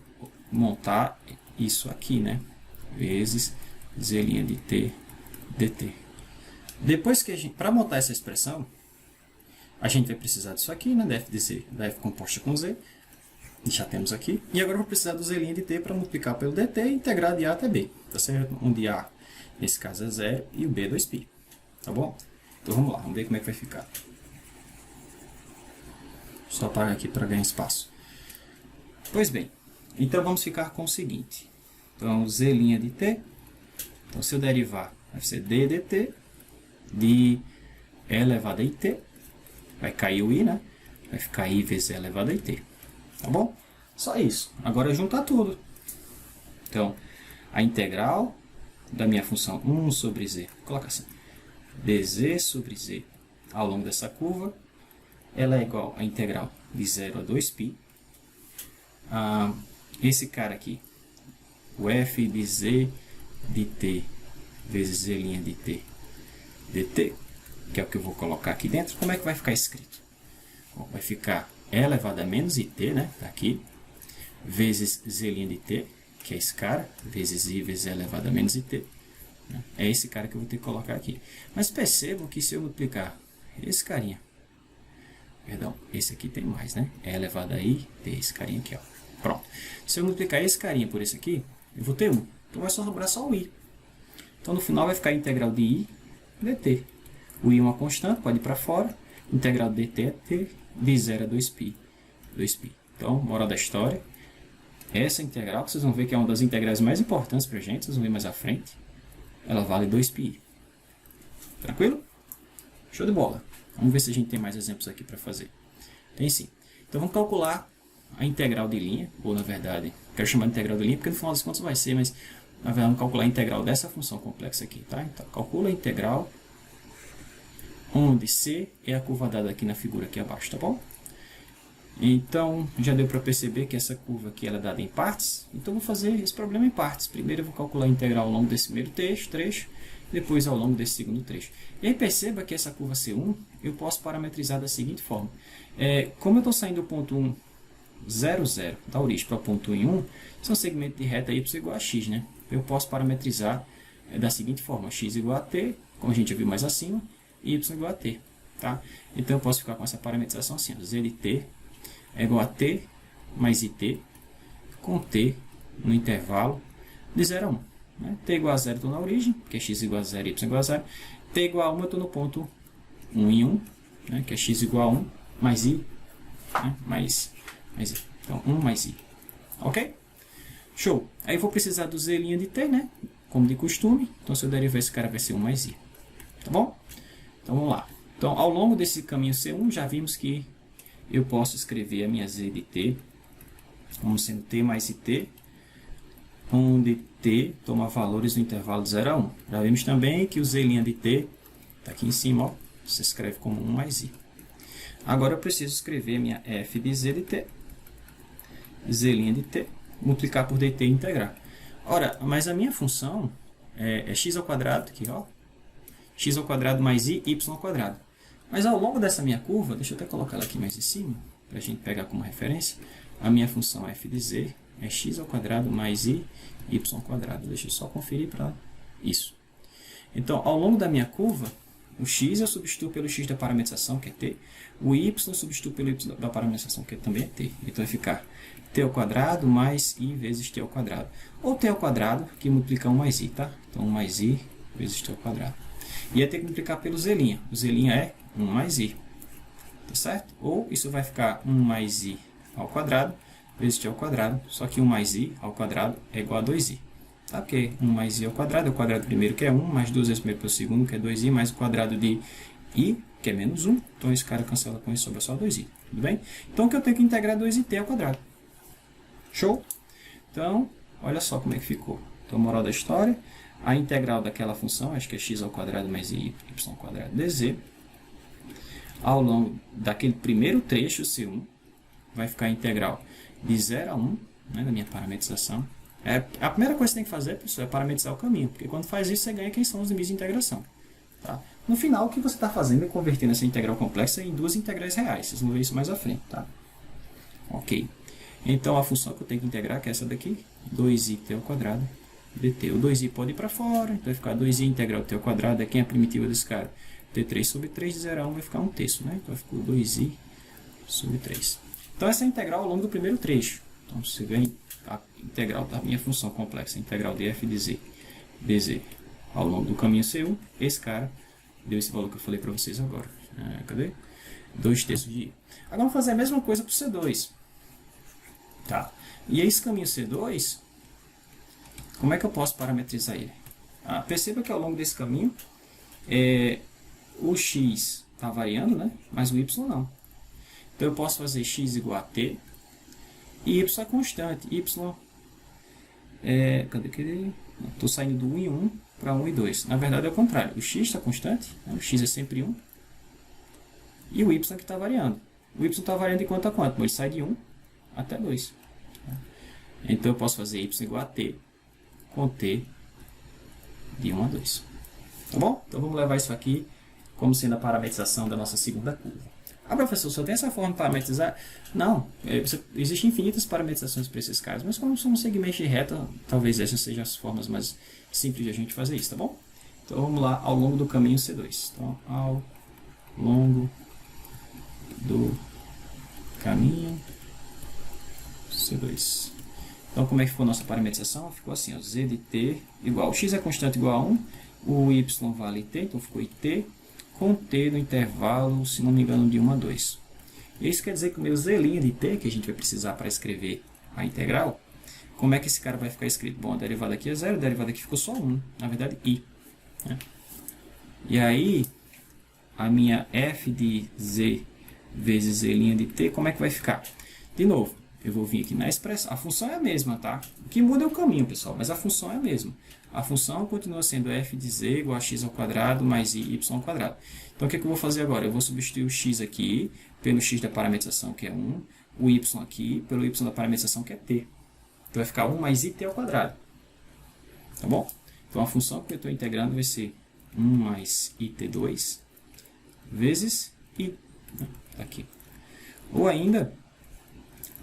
montar isso aqui, né? Vezes z' de t dt. Depois que para montar essa expressão, a gente vai precisar disso aqui, né? Da f de z, da f composta com z. Já temos aqui. E agora eu vou precisar do z' de t para multiplicar pelo dt e integrar de a até b. Tá certo? Onde a, nesse caso, é 0 e o b é 2π. Tá bom? Então vamos lá, vamos ver como é que vai ficar. Só apagar aqui para ganhar espaço. Pois bem, então vamos ficar com o seguinte. Então, z' de t. Então, se eu derivar, vai ser d dt de e elevado a it. Vai cair o i, né? Vai ficar i vezes e elevado a it. Tá bom? Só isso. Agora, juntar tudo. Então, a integral da minha função 1 sobre z, coloca assim, dz sobre z ao longo dessa curva, ela é igual à integral de 0 a 2π. Esse cara aqui, o f de z de t vezes z' de t dt, que é o que eu vou colocar aqui dentro, como é que vai ficar escrito? Bom, vai ficar e elevado a menos it, né? Tá aqui, vezes z' de t, que é esse cara, vezes i vezes e elevado a menos it. Né? É esse cara que eu vou ter que colocar aqui. Mas percebam que se eu multiplicar esse carinha, perdão, esse aqui tem mais, né? E elevado a i, ter esse carinha aqui, ó. Pronto. Se eu multiplicar esse carinha por esse aqui, eu vou ter 1. Então vai sobrar só o i. Então no final vai ficar a integral de i dt. O i é uma constante, pode ir para fora. Integral de dt é t, de 0 a 2π. 2π. Então, moral da história. Essa integral, que vocês vão ver que é uma das integrais mais importantes para a gente, vocês vão ver mais à frente, ela vale 2π. Tranquilo? Show de bola. Vamos ver se a gente tem mais exemplos aqui para fazer. Tem sim. Então vamos calcular a integral de linha, ou na verdade, quero chamar de integral de linha porque no final das contas vai ser, mas na verdade vamos calcular a integral dessa função complexa aqui, tá? Então calcula a integral onde c é a curva dada aqui na figura aqui abaixo, tá bom? Então, já deu para perceber que essa curva aqui ela é dada em partes. Então, vou fazer esse problema em partes. Primeiro, eu vou calcular a integral ao longo desse primeiro trecho, depois ao longo desse segundo trecho. E aí, perceba que essa curva C1, eu posso parametrizar da seguinte forma. Como eu estou saindo do ponto 1, 0, 0, da origem para o ponto 1 em 1, são segmentos de reta y igual a x, né? Eu posso parametrizar da seguinte forma. X igual a t, como a gente já viu mais acima, e y igual a t. Tá? Então, eu posso ficar com essa parametrização assim, ó, z de t é igual a t mais it com t no intervalo de 0 a 1. Né? T igual a 0 eu estou na origem, que é x igual a 0 e y igual a 0. T igual a 1 eu estou no ponto 1 em 1, né? Que é x igual a 1 mais i, né? mais i. Então, 1 mais i. Ok? Show. Aí eu vou precisar do z' de t, né? Como de costume. Então, se eu derivar esse cara vai ser 1 mais i. Tá bom? Então, vamos lá. Então, ao longo desse caminho C1, já vimos que eu posso escrever a minha z de t como sendo t mais it, onde t toma valores no intervalo de 0 a 1. Já vimos também que o z' de t está aqui em cima, ó, se escreve como 1 mais i. Agora eu preciso escrever a minha f de z de t, z' de t, multiplicar por dt e integrar. Ora, mas a minha função, é x ao quadrado, aqui, ó, x ao quadrado mais y ao quadrado. Mas ao longo dessa minha curva, deixa eu até colocar ela aqui mais em cima, para a gente pegar como referência, a minha função f de z é x ao quadrado mais y ao quadrado. Deixa eu só conferir para isso. Então, ao longo da minha curva, o x eu substituo pelo x da parametrização, que é t. O y eu substituo pelo y da parametrização, que também é t. Então, vai ficar t ao quadrado mais i vezes t ao quadrado. Ou t ao quadrado, que multiplica 1 mais i, tá? Então, 1 mais i vezes t ao quadrado. E ia ter que multiplicar pelo z'. O z' é 1 mais i. Tá certo? Ou isso vai ficar 1 mais i ao quadrado vezes t ao quadrado. Só que 1 mais i ao quadrado é igual a 2i. Tá? Porque 1 mais i ao quadrado é o quadrado primeiro, que é 1, mais 2 vezes o primeiro pelo segundo, que é 2i, mais o quadrado de i, que é menos 1. Então, esse cara cancela com isso, sobra só 2i. Tudo bem? Então, o que eu tenho que integrar é 2it ao quadrado. Show? Então, olha só como é que ficou. Então, moral da história, a integral daquela função, acho que é x ao quadrado mais y ao quadrado dz, ao longo daquele primeiro trecho, C1, vai ficar a integral de 0 a 1, né, da minha parametrização. A primeira coisa que você tem que fazer, pessoal, é parametrizar o caminho, porque quando faz isso, você ganha quem são os limites de integração. Tá? No final, o que você está fazendo é convertendo essa integral complexa em duas integrais reais. Vocês vão ver isso mais à frente. Tá? Ok. Então, a função que eu tenho que integrar, que é essa daqui, 2it ao quadrado dt. O 2i pode ir para fora, então vai ficar 2i integral t ao quadrado, é quem é a primitiva desse cara? t3 sobre 3, de 0 a 1 vai ficar 1/3, né? Então, ficou 2i sobre 3. Então, essa é a integral ao longo do primeiro trecho. Então, você vê a integral da minha função complexa, a integral de f de z, dz, ao longo do caminho C1, esse cara deu esse valor que eu falei para vocês agora. Cadê? 2/3 de i. Agora, vamos fazer a mesma coisa para o C2. Tá? E esse caminho C2, como é que eu posso parametrizar ele? Perceba que ao longo desse caminho, o x está variando, né? Mas o y não. Então, eu posso fazer x igual a t, e y é constante. Y cadê que estou saindo do 1 em 1 para 1 e 2. Na verdade, é o contrário. O x está constante, né? O x é sempre 1, e o y que está variando. O y está variando de quanto a quanto? Bom, ele sai de 1 até 2. Então, eu posso fazer y igual a t com t de 1 a 2. Tá bom? Então, vamos levar isso aqui como sendo a parametrização da nossa segunda curva. Professor, só tem essa forma de parametrizar? Não, existem infinitas parametrizações para esses casos, mas como somos segmentos de reta, talvez essas sejam as formas mais simples de a gente fazer isso, tá bom? Então, vamos lá, ao longo do caminho C2. Então, ao longo do caminho C2. Então, como é que ficou a nossa parametrização? Ficou assim, ó, z de t igual, o x é constante igual a 1, o y vale t, então ficou it, com t no intervalo, se não me engano, de 1 a 2. Isso quer dizer que o meu z' de t, que a gente vai precisar para escrever a integral, como é que esse cara vai ficar escrito? Bom, a derivada aqui é 0, a derivada aqui ficou só 1, na verdade, i. Né? E aí, a minha f de z vezes z' de t, como é que vai ficar? De novo, eu vou vir aqui na expressão, a função é a mesma, tá? O que muda é o caminho, pessoal, mas a função é a mesma. A função continua sendo f de z igual a x ao quadrado mais y ao quadrado. Então, o que eu vou fazer agora? Eu vou substituir o x aqui pelo x da parametrização, que é 1, o y aqui pelo y da parametrização, que é t. Então, vai ficar 1 mais it ao quadrado. Tá bom? Então, a função que eu estou integrando vai ser 1 mais it2 vezes i. Né? Aqui. Ou ainda,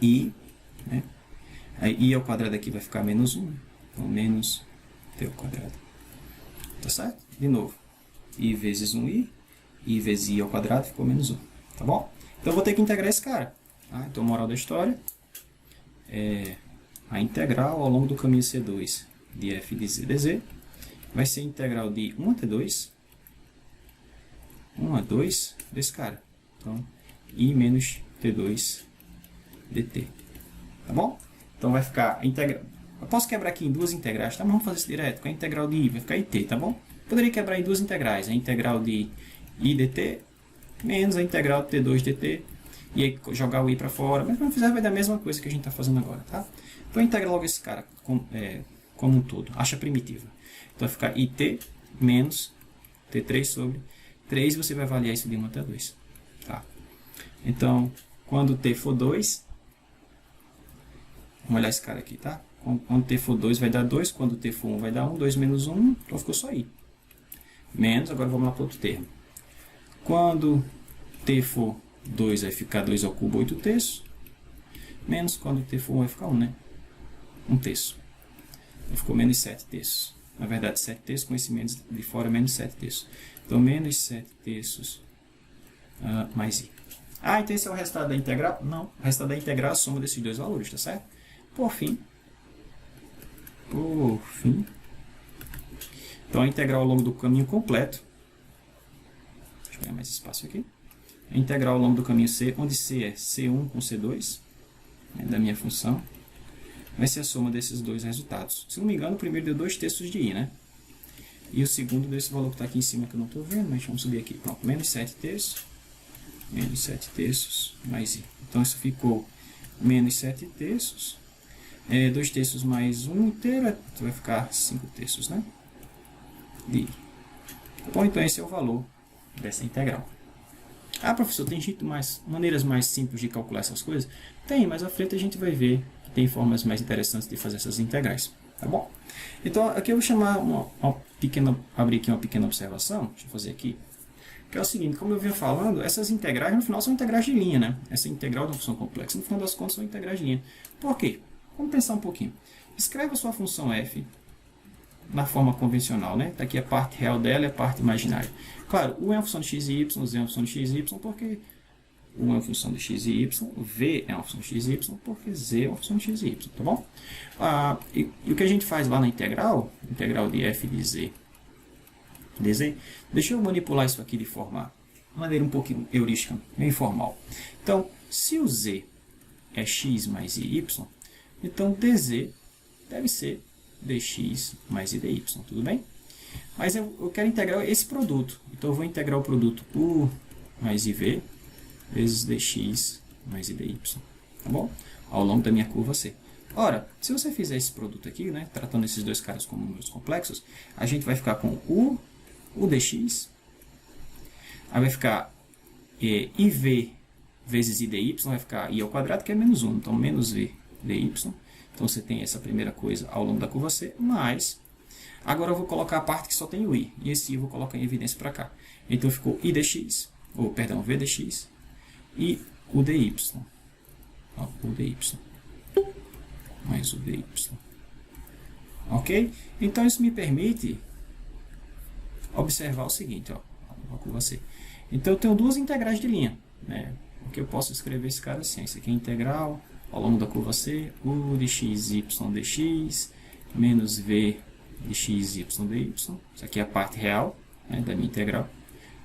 i, né? Aí, i ao quadrado aqui vai ficar menos 1. Então, menos t ao quadrado. Tá certo? De novo, i vezes 1i, i vezes i ao quadrado ficou menos 1. Tá bom? Então, eu vou ter que integrar esse cara. Tá? Então, moral da história é a integral ao longo do caminho C2 de f de z dz vai ser a integral de 1 até 2, 1 a 2 desse cara. Então, i menos t2 dt. Tá bom? Então, vai ficar a integral. Eu posso quebrar aqui em duas integrais, tá? Mas vamos fazer isso direto. Com a integral de i vai ficar it, tá bom? Poderia quebrar em duas integrais. A integral de i dt menos a integral de t2 dt. E aí jogar o i para fora. Mas quando fizer vai dar a mesma coisa que a gente está fazendo agora, tá? Então, integra logo esse cara como um todo. Acha a primitiva. Então, vai ficar it menos t3 sobre 3. Você vai avaliar isso de 1 até 2. Tá? Então, quando t for 2... Vamos olhar esse cara aqui, tá? Quando t for 2 vai dar 2, quando t for 1 vai dar 1, 2 menos 1, então ficou só i. Menos, agora vamos lá para outro termo. Quando t for 2 vai ficar 2 ao cubo, 8 terços. Menos quando t for 1 vai ficar 1, né? 1 terço. Então ficou menos 7 terços. Na verdade, 7 terços, com esse menos de fora, menos 7 terços. Então, menos 7 terços mais i. Ah, então esse é o resultado da integral? Não. O resultado da integral é a soma desses dois valores, tá certo? Por fim. Então, a integral ao longo do caminho completo. Deixa eu ganhar mais espaço aqui. A integral ao longo do caminho C, onde C é C1 com C2, né, da minha função, vai ser a soma desses dois resultados. Se não me engano, o primeiro deu 2 terços de i, né? E o segundo desse valor que está aqui em cima, que eu não estou vendo, mas vamos subir aqui. Pronto, menos 7 terços. Menos 7 terços mais i. Então, isso ficou menos 7 terços. 2 terços mais 1 inteiro, vai ficar 5 terços, né? De i. Bom, então esse é o valor dessa integral. Ah, professor, tem maneiras mais simples de calcular essas coisas? Tem, mas à frente a gente vai ver que tem formas mais interessantes de fazer essas integrais. Tá bom? Então, aqui eu vou chamar abrir aqui uma pequena observação. Deixa eu fazer aqui. Que é o seguinte, como eu vinha falando, essas integrais no final são integrais de linha, né? Essa integral de uma função complexa, no final das contas, são integrais de linha. Por quê? Vamos pensar um pouquinho. Escreve a sua função f na forma convencional, né? Tá aqui a parte real dela e a parte imaginária. Claro, U é uma função de x e y, Z é uma função de x e y, porque U é uma função de x e y, V é uma função de x e y, porque Z é uma função de x e y, tá bom? E o que a gente faz lá na integral de f de z, deixa eu manipular isso aqui de maneira um pouquinho heurística, meio informal. Então, se o z é x mais y, então dz deve ser dx mais dy, tudo bem? Mas eu quero integrar esse produto, então eu vou integrar o produto u mais iv vezes dx mais dy, tá bom? Ao longo da minha curva C. Ora, se você fizer esse produto aqui, né, tratando esses dois caras como números complexos, a gente vai ficar com u dx, aí vai ficar iv vezes idy, vai ficar i ao quadrado, que é menos 1, então menos v dy. Então você tem essa primeira coisa ao longo da curva C, mas agora eu vou colocar a parte que só tem o i, e esse i eu vou colocar em evidência para cá. Então ficou i dx, ou perdão, v dx, e o dy, o dy, mais o dy. Ok? Então isso me permite observar o seguinte, ó, a curva C. Então eu tenho duas integrais de linha, né? Porque eu posso escrever esse cara assim, isso aqui é integral ao longo da curva C, u de x, y dx, menos v de x, y dy, isso aqui é a parte real, né, da minha integral,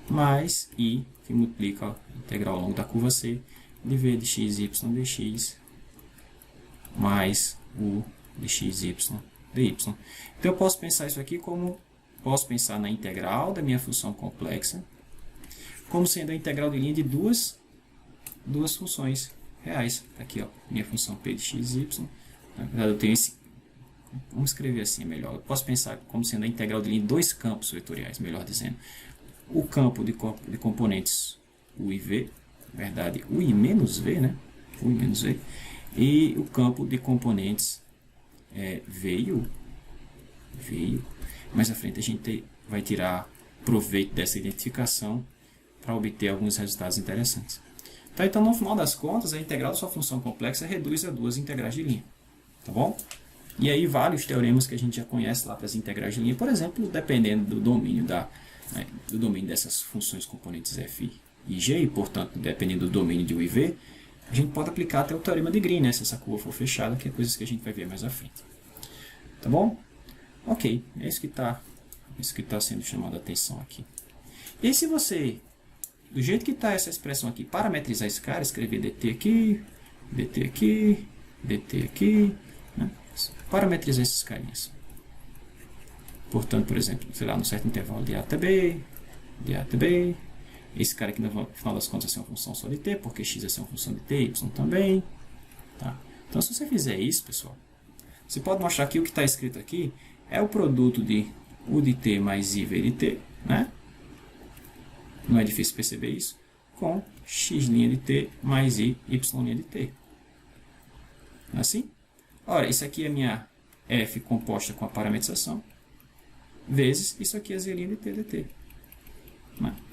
mais i, que multiplica a integral ao longo da curva C, de v de x, y dx, mais u de x, y dy. Então eu posso pensar isso aqui como, posso pensar na integral da minha função complexa, como sendo a integral de linha de duas funções reais. Aqui, ó, minha função p de x, y. Na verdade, eu tenho esse. Vamos escrever assim, melhor. Eu posso pensar como sendo a integral de linha de dois campos vetoriais, melhor dizendo. O campo de componentes u e v, na verdade, u e menos v, né? U e menos v. E o campo de componentes v e u. V e u. Mais à frente, a gente vai tirar proveito dessa identificação para obter alguns resultados interessantes. Tá, então, no final das contas, a integral da sua função complexa reduz a duas integrais de linha. Tá bom? E aí, vários teoremas que a gente já conhece lá para as integrais de linha, por exemplo, dependendo do domínio, do domínio dessas funções componentes f e g, e, portanto, dependendo do domínio de u e v, a gente pode aplicar até o teorema de Green, né, se essa curva for fechada, que é coisas que a gente vai ver mais à frente. Tá bom? Ok, é isso que está sendo chamado a atenção aqui. E se você, do jeito que está essa expressão aqui, parametrizar esse cara, escrever dt aqui, dt aqui, dt aqui, né? Parametrizar esses carinhas. Portanto, por exemplo, sei lá, num certo intervalo de a até b, esse cara aqui no final das contas vai ser uma função só de t, porque x vai ser uma função de t, y também. Tá? Então, se você fizer isso, pessoal, você pode mostrar que o que está escrito aqui é o produto de u de t mais iv de t, né? Não é difícil perceber isso, com x' de t mais y' de t. Assim? Ora, isso aqui é minha f composta com a parametrização, vezes isso aqui é z' de t dt.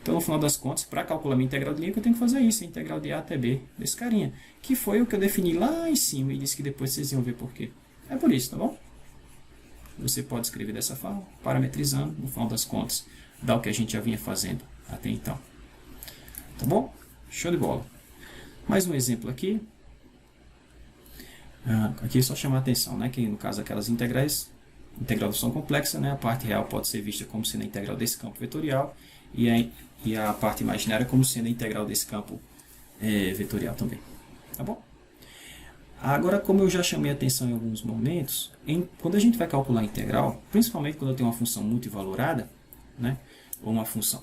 Então, no final das contas, para calcular minha integral de linha, eu tenho que fazer isso, a integral de a até b desse carinha, que foi o que eu defini lá em cima e disse que depois vocês iam ver por quê. É por isso, tá bom? Você pode escrever dessa forma, parametrizando, no final das contas, dá o que a gente já vinha fazendo até então. Tá bom? Show de bola. Mais um exemplo aqui. Aqui é só chamar a atenção, né, que no caso aquelas integrais, integral de função complexa, né, a parte real pode ser vista como sendo a integral desse campo vetorial e a parte imaginária como sendo a integral desse campo vetorial também. Tá bom? Agora, como eu já chamei a atenção em alguns momentos, quando a gente vai calcular a integral, principalmente quando eu tenho uma função multivalorada, né, ou uma função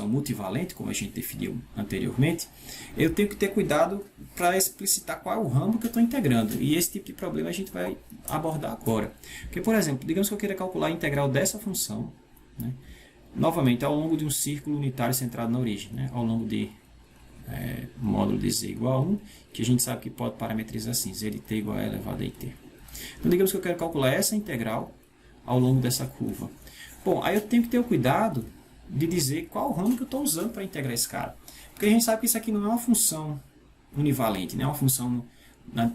multivalente, como a gente definiu anteriormente, eu tenho que ter cuidado para explicitar qual é o ramo que eu estou integrando. E esse tipo de problema a gente vai abordar agora. Porque, por exemplo, digamos que eu queira calcular a integral dessa função, né, novamente, ao longo de um círculo unitário centrado na origem, né, ao longo de módulo de z igual a 1, que a gente sabe que pode parametrizar assim, z de t igual a e elevado a it. Então, digamos que eu quero calcular essa integral ao longo dessa curva. Bom, aí eu tenho que ter o cuidado de dizer qual ramo que eu estou usando para integrar esse cara. Porque a gente sabe que isso aqui não é uma função univalente, não é uma função na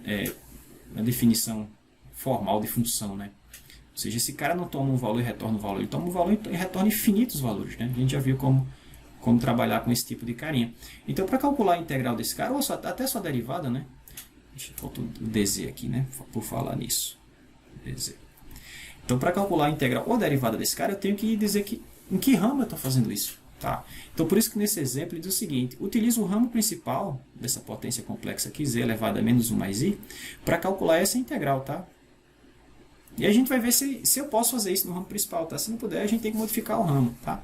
definição formal de função, né? Ou seja, esse cara não toma um valor e retorna um valor, ele toma um valor e retorna infinitos valores, né? A gente já viu como trabalhar com esse tipo de carinha. Então, para calcular a integral desse cara, ou até sua derivada, né? Faltou o dz aqui, né? Por falar nisso. Dz. Então, para calcular a integral ou a derivada desse cara, eu tenho que dizer em que ramo eu estou fazendo isso. Tá? Então, por isso que nesse exemplo ele diz o seguinte: utilizo o ramo principal dessa potência complexa aqui, z elevado a menos 1 mais i, para calcular essa integral. Tá? E a gente vai ver se eu posso fazer isso no ramo principal. Tá? Se não puder, a gente tem que modificar o ramo. Tá?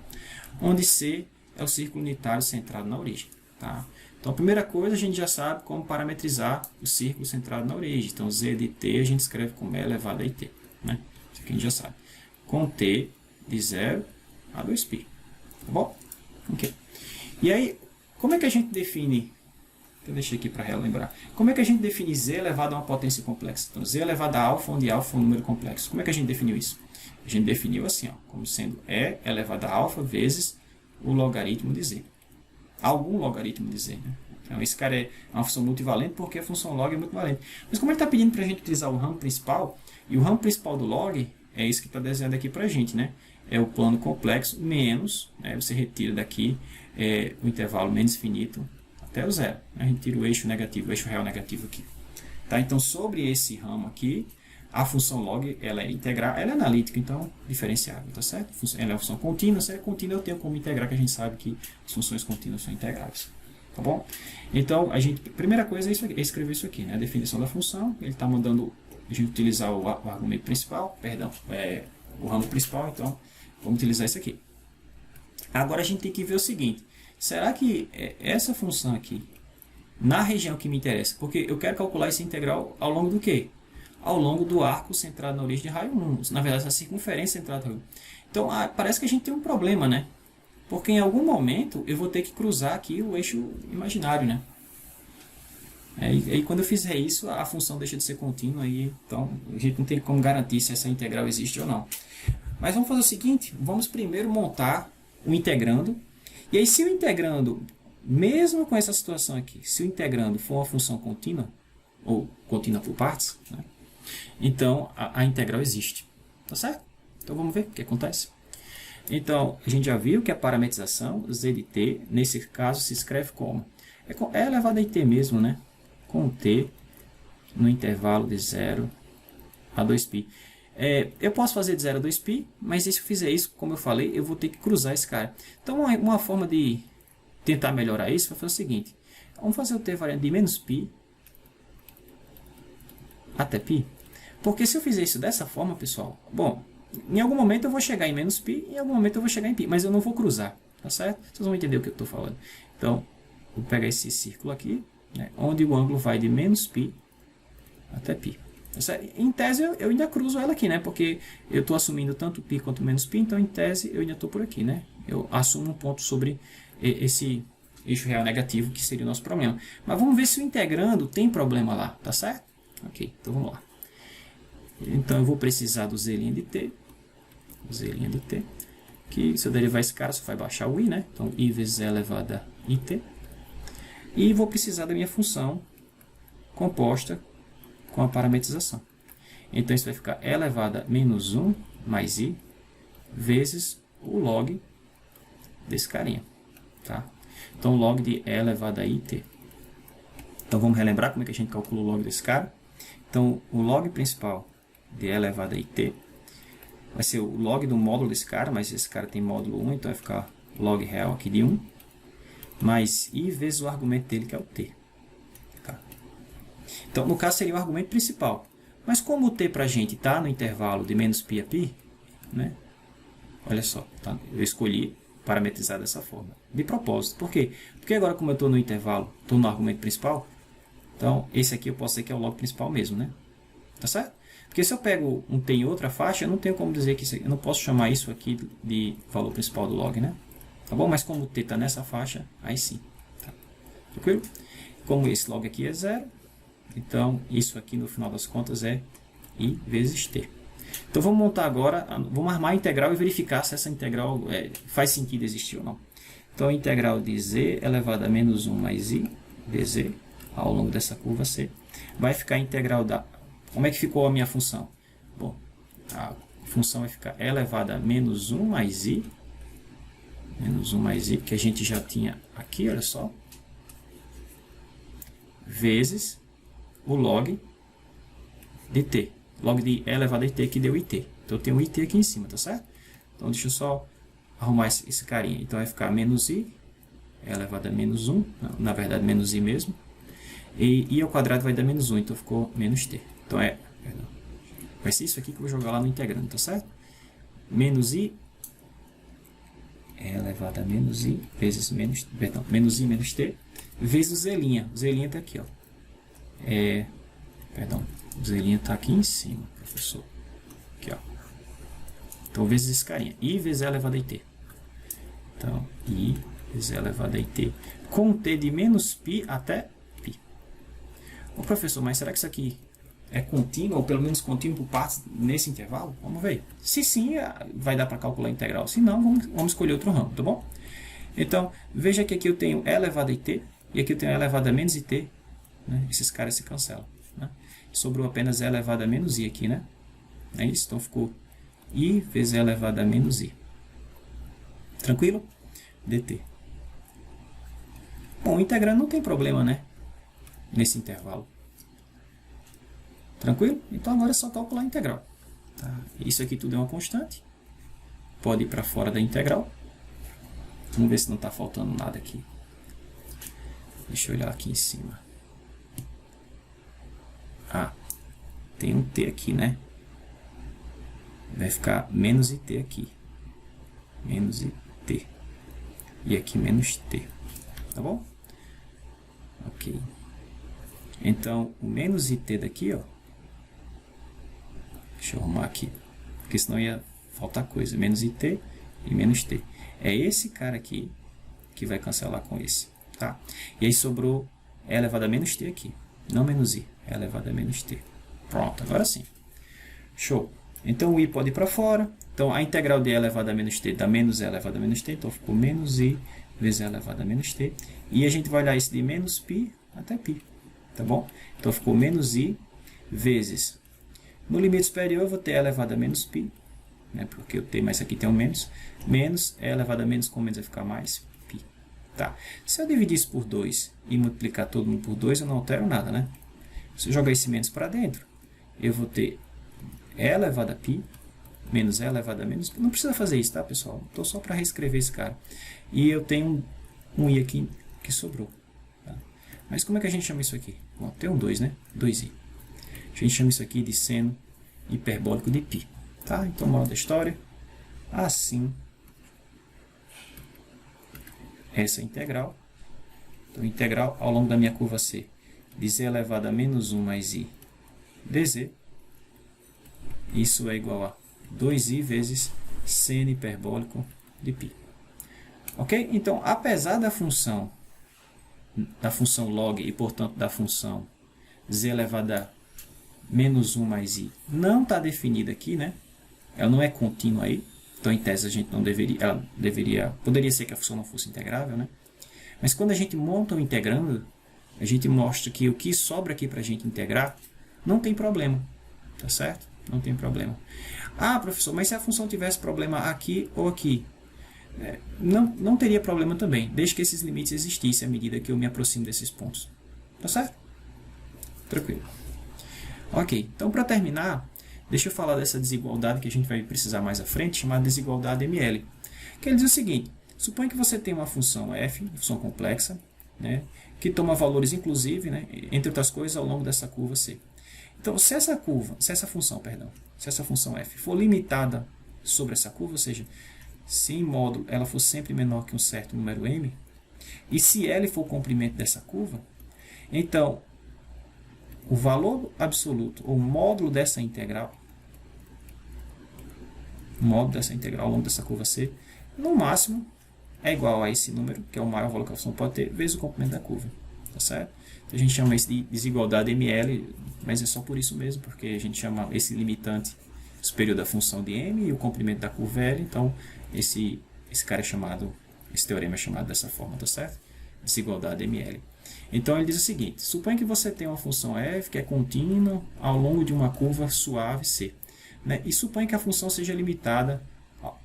Onde c é o círculo unitário centrado na origem. Tá? Então, a primeira coisa, a gente já sabe como parametrizar o círculo centrado na origem. Então, z de t a gente escreve como e elevado a it. Né? Isso aqui a gente já sabe. Com t de 0 a 2π. Tá bom? Ok. E aí, como é que a gente define... Eu deixei aqui para relembrar. Como é que a gente define z elevado a uma potência complexa? Então, z elevado a alfa, onde alfa é um número complexo. Como é que a gente definiu isso? A gente definiu assim, ó, como sendo e elevado a alfa vezes o logaritmo de z. Algum logaritmo de z. Né? Então, esse cara é uma função multivalente porque a função log é multivalente. Mas como ele está pedindo para a gente utilizar o ramo principal, e o ramo principal do log é isso que está desenhado aqui para a gente, né? É o plano complexo menos, né, você retira daqui o intervalo menos finito até o zero. Né? A gente tira o eixo negativo, o eixo real negativo aqui. Tá? Então, sobre esse ramo aqui, a função log ela é integral, ela é analítica, então diferenciável, tá certo? Ela é uma função contínua, se é contínua eu tenho como integrar, que a gente sabe que as funções contínuas são integráveis. Tá bom? Então, primeira coisa é, isso aqui, é escrever isso aqui, né? A definição da função, ele está mandando a gente utilizar o argumento principal, o ramo principal, então vamos utilizar isso aqui. Agora a gente tem que ver o seguinte, será que essa função aqui, na região que me interessa, porque eu quero calcular esse integral ao longo do quê? Ao longo do arco centrado na origem de raio 1, na verdade, essa circunferência centrada no raio 1. Então, parece que a gente tem um problema, né? Porque em algum momento eu vou ter que cruzar aqui o eixo imaginário, né? E quando eu fizer isso, a função deixa de ser contínua, então a gente não tem como garantir se essa integral existe ou não. Mas vamos fazer o seguinte, vamos primeiro montar o integrando, e aí se o integrando, mesmo com essa situação aqui, se o integrando for uma função contínua, ou contínua por partes, né, então a integral existe. Tá certo? Então vamos ver o que acontece. Então, a gente já viu que a parametrização z de t, nesse caso, se escreve como? É elevado a it mesmo, né? Com t no intervalo de 0 a 2π. Eu posso fazer de 0 a 2π, mas se eu fizer isso, como eu falei, eu vou ter que cruzar esse cara. Então, uma forma de tentar melhorar isso vai fazer o seguinte. Vamos fazer o t variante de menos π até π. Porque se eu fizer isso dessa forma, pessoal, bom, em algum momento eu vou chegar em menos π, em algum momento eu vou chegar em π, mas eu não vou cruzar, tá certo? Vocês vão entender o que eu estou falando. Então, vou pegar esse círculo aqui, né, onde o ângulo vai de menos π até π. Em tese, eu ainda cruzo ela aqui, né? Porque eu estou assumindo tanto π quanto menos π, então em tese eu ainda estou por aqui, né? Eu assumo um ponto sobre esse eixo real negativo, que seria o nosso problema. Mas vamos ver se o integrando tem problema lá, tá certo? Ok, então vamos lá. Então eu vou precisar do z' de t, que se eu derivar esse cara, só vai baixar o i, né? Então i vezes e elevado a it. E vou precisar da minha função composta com a parametrização. Então isso vai ficar e elevado a menos 1 mais i vezes o log desse carinha. Tá? Então log de e elevado a it. Então vamos relembrar como é que a gente calcula o log desse cara. Então o log principal de e elevado a it vai ser o log do módulo desse cara, mas esse cara tem módulo 1, então vai ficar log real aqui de 1, mais i vezes o argumento dele, que é o t. Tá? Então, no caso, seria o argumento principal. Mas como o t para a gente está no intervalo de menos π a π, né? Olha só, tá? Eu escolhi parametrizar dessa forma. De propósito. Por quê? Porque agora, como eu estou no intervalo, estou no argumento principal, então esse aqui eu posso dizer que é o log principal mesmo, né? Tá certo? Porque se eu pego um t em outra faixa, eu não tenho como dizer que isso aqui, eu não posso chamar isso aqui de valor principal do log, né? Tá bom? Mas como o t está nessa faixa, aí sim. Tá? Tranquilo? Como esse log aqui é 0, então isso aqui no final das contas é i vezes t. Então vamos montar agora, vamos armar a integral e verificar se essa integral faz sentido existir ou não. Então a integral de z elevado a menos 1 mais i dz ao longo dessa curva C vai ficar a integral da... Como é que ficou a minha função? Bom, a função vai ficar elevada a menos 1 mais i, que a gente já tinha aqui, olha só, vezes o log de t. Log de e elevado a it, que deu it. Então eu tenho um it aqui em cima, tá certo? Então deixa eu só arrumar esse carinha. Então vai ficar menos i, e elevado a menos 1, na verdade menos i mesmo. E i ao quadrado vai dar menos 1, então ficou menos t. Então vai ser isso aqui que eu vou jogar lá no integrando, tá certo? Menos i é elevado a menos i vezes menos i menos t vezes o z'. O z' está aqui, ó. O z' está aqui em cima, professor. Aqui, ó. Então vezes esse carinha. I vezes e elevado a it. Então i vezes e elevado a it com t de menos π até π. Ô professor, mas será que isso aqui é contínuo, ou pelo menos contínuo por partes nesse intervalo? Vamos ver. Se sim, vai dar para calcular a integral. Se não, vamos escolher outro ramo, tá bom? Então, veja que aqui eu tenho e elevado a it, e aqui eu tenho e elevado a menos it, né? Esses caras se cancelam. Né? Sobrou apenas e elevado a menos i aqui, né? É isso? Então ficou i vezes e elevado a menos i. Tranquilo? dt. Bom, integrando não tem problema, né? Nesse intervalo. Tranquilo? Então agora é só calcular a integral. Tá? Isso aqui tudo é uma constante. Pode ir para fora da integral. Vamos ver se não está faltando nada aqui. Deixa eu olhar aqui em cima. Ah, tem um t aqui, né? Vai ficar menos it aqui. Menos it. E aqui menos t. Tá bom? Ok. Então, o menos it daqui, ó. Deixa eu arrumar aqui, porque senão ia faltar coisa. Menos it e menos t. É esse cara aqui que vai cancelar com esse. Tá? E aí sobrou e elevado a menos t aqui. Não menos i, é elevado a menos t. Pronto, agora sim. Show. Então o i pode ir para fora. Então a integral de e elevado a menos t dá menos e elevado a menos t. Então ficou menos i vezes e elevado a menos t. E a gente vai olhar isso de menos π até π. Tá bom? Então ficou menos i vezes... No limite superior eu vou ter e elevado a menos π, né, porque eu tenho, mas aqui tem um menos. Menos e elevado a menos com menos vai ficar mais π. Tá. Se eu dividir isso por 2 e multiplicar todo mundo por 2, eu não altero nada, né? Se eu jogar esse menos para dentro, eu vou ter e elevado a π menos e elevado a menos π. Não precisa fazer isso, tá, pessoal? Estou só para reescrever esse cara. E eu tenho um i aqui que sobrou. Tá? Mas como é que a gente chama isso aqui? Bom, tem um 2, né? 2i. A gente chama isso aqui de seno hiperbólico de π. Tá? Então, moral da história. Assim, essa integral. Então, integral ao longo da minha curva C de z elevado a menos 1 mais i dz. Isso é igual a 2i vezes seno hiperbólico de π. Ok? Então, apesar da função log e, portanto, da função z elevado a menos 1 mais i não está definida aqui, né? Ela não é contínua aí. Então, em tese, a gente não deveria... Poderia ser que a função não fosse integrável, né? Mas quando a gente monta o integrando, a gente mostra que o que sobra aqui para a gente integrar não tem problema. Tá certo? Não tem problema. Ah, professor, mas se a função tivesse problema aqui ou aqui? Não teria problema também, desde que esses limites existissem à medida que eu me aproximo desses pontos. Tá certo? Tranquilo. Ok, então para terminar, deixa eu falar dessa desigualdade que a gente vai precisar mais à frente, chamada desigualdade ML. Que ele diz o seguinte: suponha que você tem uma função f, função complexa, né, que toma valores inclusive, né, entre outras coisas, ao longo dessa curva C. Então, se essa função f for limitada sobre essa curva, ou seja, se em módulo ela for sempre menor que um certo número m, e se L for o comprimento dessa curva, então o valor absoluto, ou módulo dessa integral ao longo dessa curva C, no máximo é igual a esse número, que é o maior valor que a função pode ter, vezes o comprimento da curva. Tá certo? Então, a gente chama isso de desigualdade ML, mas é só por isso mesmo, porque a gente chama esse limitante superior da função de m e o comprimento da curva L. Então, esse teorema é chamado dessa forma, tá certo? Desigualdade ML. Então, ele diz o seguinte: suponha que você tem uma função f que é contínua ao longo de uma curva suave C, né? E suponha que a função seja limitada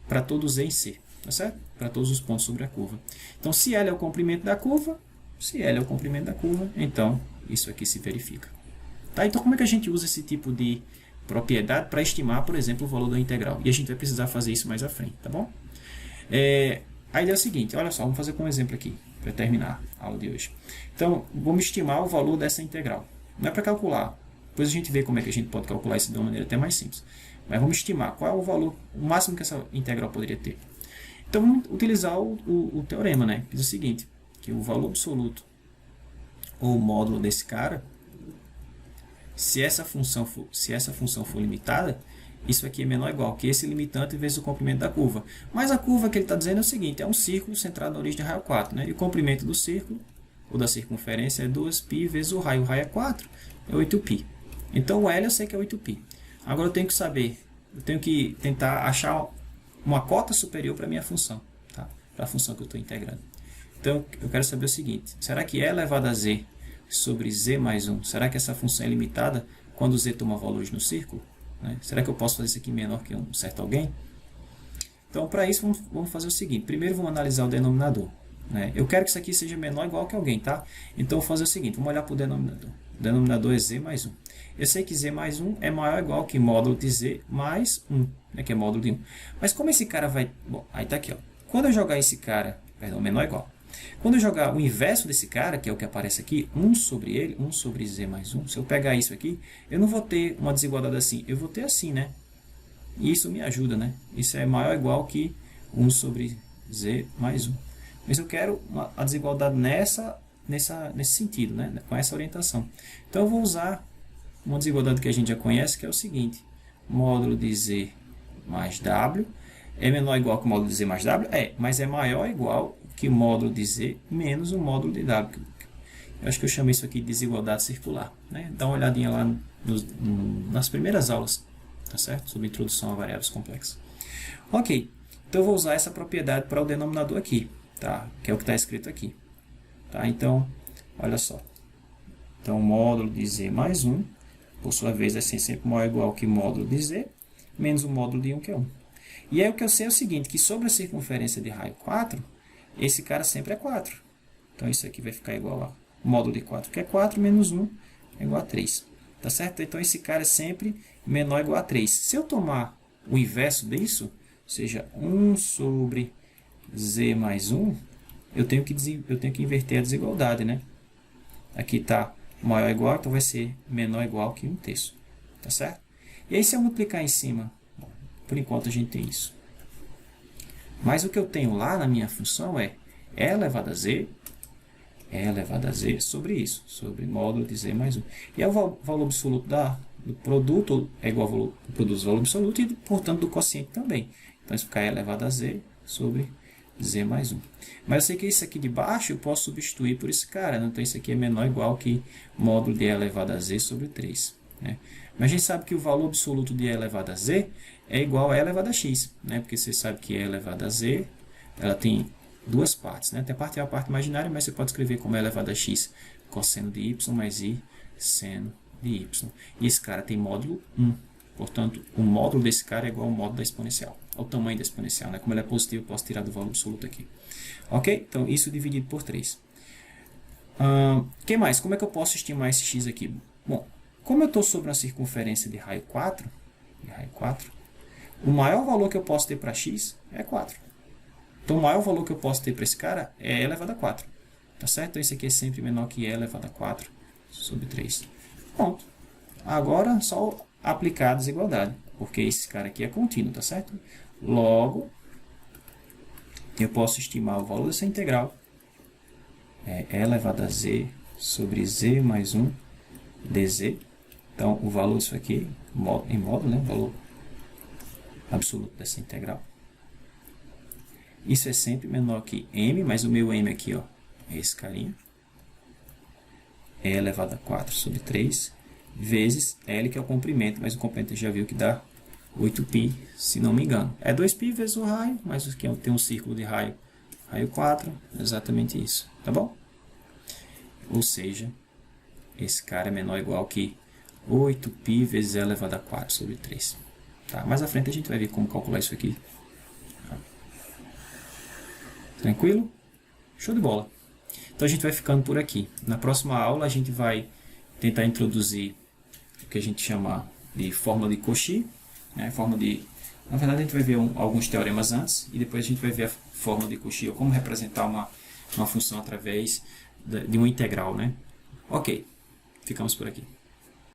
para todos em C, tá certo? Para todos os pontos sobre a curva. Então, se L é o comprimento da curva, então isso aqui se verifica. Tá? Então, como é que a gente usa esse tipo de propriedade para estimar, por exemplo, o valor da integral? E a gente vai precisar fazer isso mais à frente, tá bom? A ideia é o seguinte, olha só, vamos fazer com um exemplo aqui, para terminar a aula de hoje. Então, vamos estimar o valor dessa integral. Não é para calcular, depois a gente vê como é que a gente pode calcular isso de uma maneira até mais simples. Mas vamos estimar qual é o valor, o máximo que essa integral poderia ter. Então, vamos utilizar o teorema, né? Que diz o seguinte, que o valor absoluto, ou o módulo desse cara, se essa função for limitada, isso aqui é menor ou igual que esse limitante vezes o comprimento da curva. Mas a curva que ele está dizendo é o seguinte, é um círculo centrado na origem de raio 4, né? E o comprimento do círculo, ou da circunferência, é 2π vezes o raio é 4, é 8π. Então o L eu sei que é 8π. Agora eu tenho que saber, eu tenho que tentar achar uma cota superior para a minha função, tá? Para a função que eu estou integrando. Então, eu quero saber o seguinte, será que E elevado a z sobre z mais 1, será que essa função é limitada quando z toma valores no círculo? Né? Será que eu posso fazer isso aqui menor que um certo alguém? Então, para isso, vamos fazer o seguinte, primeiro vamos analisar o denominador. Né? Eu quero que isso aqui seja menor ou igual que alguém, tá? Então, vou fazer o seguinte, vamos olhar para o denominador. O denominador é z mais 1. Eu sei que z mais 1 é maior ou igual que módulo de z mais 1, né? Que é módulo de 1. Mas como esse cara vai... Bom, aí está aqui, ó. Quando eu jogar esse cara, perdão, menor ou igual. Quando eu jogar o inverso desse cara, que é o que aparece aqui, 1 sobre ele, 1 sobre z mais 1, se eu pegar isso aqui, eu não vou ter uma desigualdade assim, eu vou ter assim, né? E isso me ajuda, né? Isso é maior ou igual que 1 sobre z mais 1. Mas eu quero a desigualdade nesse sentido, né? Com essa orientação. Então eu vou usar uma desigualdade que a gente já conhece, que é o seguinte, módulo de z mais w é menor ou igual que o módulo de z mais w? É, mas é maior ou igual que o módulo de z menos o módulo de w. Eu acho que eu chamo isso aqui de desigualdade circular. Né? Dá uma olhadinha lá nas primeiras aulas, tá certo? Sobre introdução a variáveis complexas. Ok, então eu vou usar essa propriedade para o denominador aqui, tá? Que é o que está escrito aqui. Tá? Então, olha só. Então, o módulo de z mais 1, por sua vez, é sempre maior ou igual que o módulo de z, menos o módulo de 1, que é 1. E aí o que eu sei é o seguinte, que sobre a circunferência de raio 4, esse cara sempre é 4. Então, isso aqui vai ficar igual a módulo de 4, que é 4, menos 1, é igual a 3. Tá certo? Então, esse cara é sempre menor ou igual a 3. Se eu tomar o inverso disso, ou seja, 1 sobre z mais 1, eu tenho que inverter a desigualdade, né? Aqui está maior ou igual, então vai ser menor ou igual que 1/3. Tá certo? E aí, se eu multiplicar em cima, bom, por enquanto a gente tem isso. Mas o que eu tenho lá na minha função é E elevado a z sobre isso, sobre módulo de z mais 1. E é o valor absoluto do produto é igual ao valor do produto do valor absoluto e, portanto, do quociente também. Então, isso fica E elevado a z sobre z mais 1. Mas eu sei que isso aqui de baixo eu posso substituir por esse cara. Né? Então, isso aqui é menor ou igual que módulo de E elevado a z sobre 3. Né? Mas a gente sabe que o valor absoluto de e elevado a z é igual a e elevado a x, né? Porque você sabe que e elevado a z, ela tem duas partes, né? Tem a parte a parte imaginária, mas você pode escrever como e elevado a x cosseno de y mais i seno de y. E esse cara tem módulo 1. Portanto, o módulo desse cara é igual ao módulo da exponencial, ao tamanho da exponencial, né? Como ele é positivo, eu posso tirar do valor absoluto aqui. Ok? Então, isso dividido por 3. Que mais? Como é que eu posso estimar esse x aqui? Bom, como eu estou sobre uma circunferência de raio 4, o maior valor que eu posso ter para x é 4. Então, o maior valor que eu posso ter para esse cara é e elevado a 4. Tá certo? Então, esse aqui é sempre menor que e elevado a 4 sobre 3. Pronto. Agora, só aplicar a desigualdade, porque esse cara aqui é contínuo, tá certo? Logo, eu posso estimar o valor dessa integral é e elevado a z sobre z mais 1 dz. Então, o valor disso aqui, em módulo, né? O valor absoluto dessa integral. Isso é sempre menor que m, mas o meu m aqui, ó, é esse carinha. E elevado a 4 sobre 3, vezes L, que é o comprimento, mas o comprimento já viu que dá 8π, se não me engano. É 2π vezes o raio, mas aqui tem um círculo de raio 4, exatamente isso, tá bom? Ou seja, esse cara é menor ou igual que 8π vezes E elevado a 4 sobre 3. Tá? Mais à frente a gente vai ver como calcular isso aqui. Tranquilo? Show de bola. Então a gente vai ficando por aqui. Na próxima aula a gente vai tentar introduzir o que a gente chama de fórmula de Cauchy. Né? Na verdade a gente vai ver alguns teoremas antes e depois a gente vai ver a fórmula de Cauchy, ou como representar uma função através de uma integral. Né? Ok, ficamos por aqui.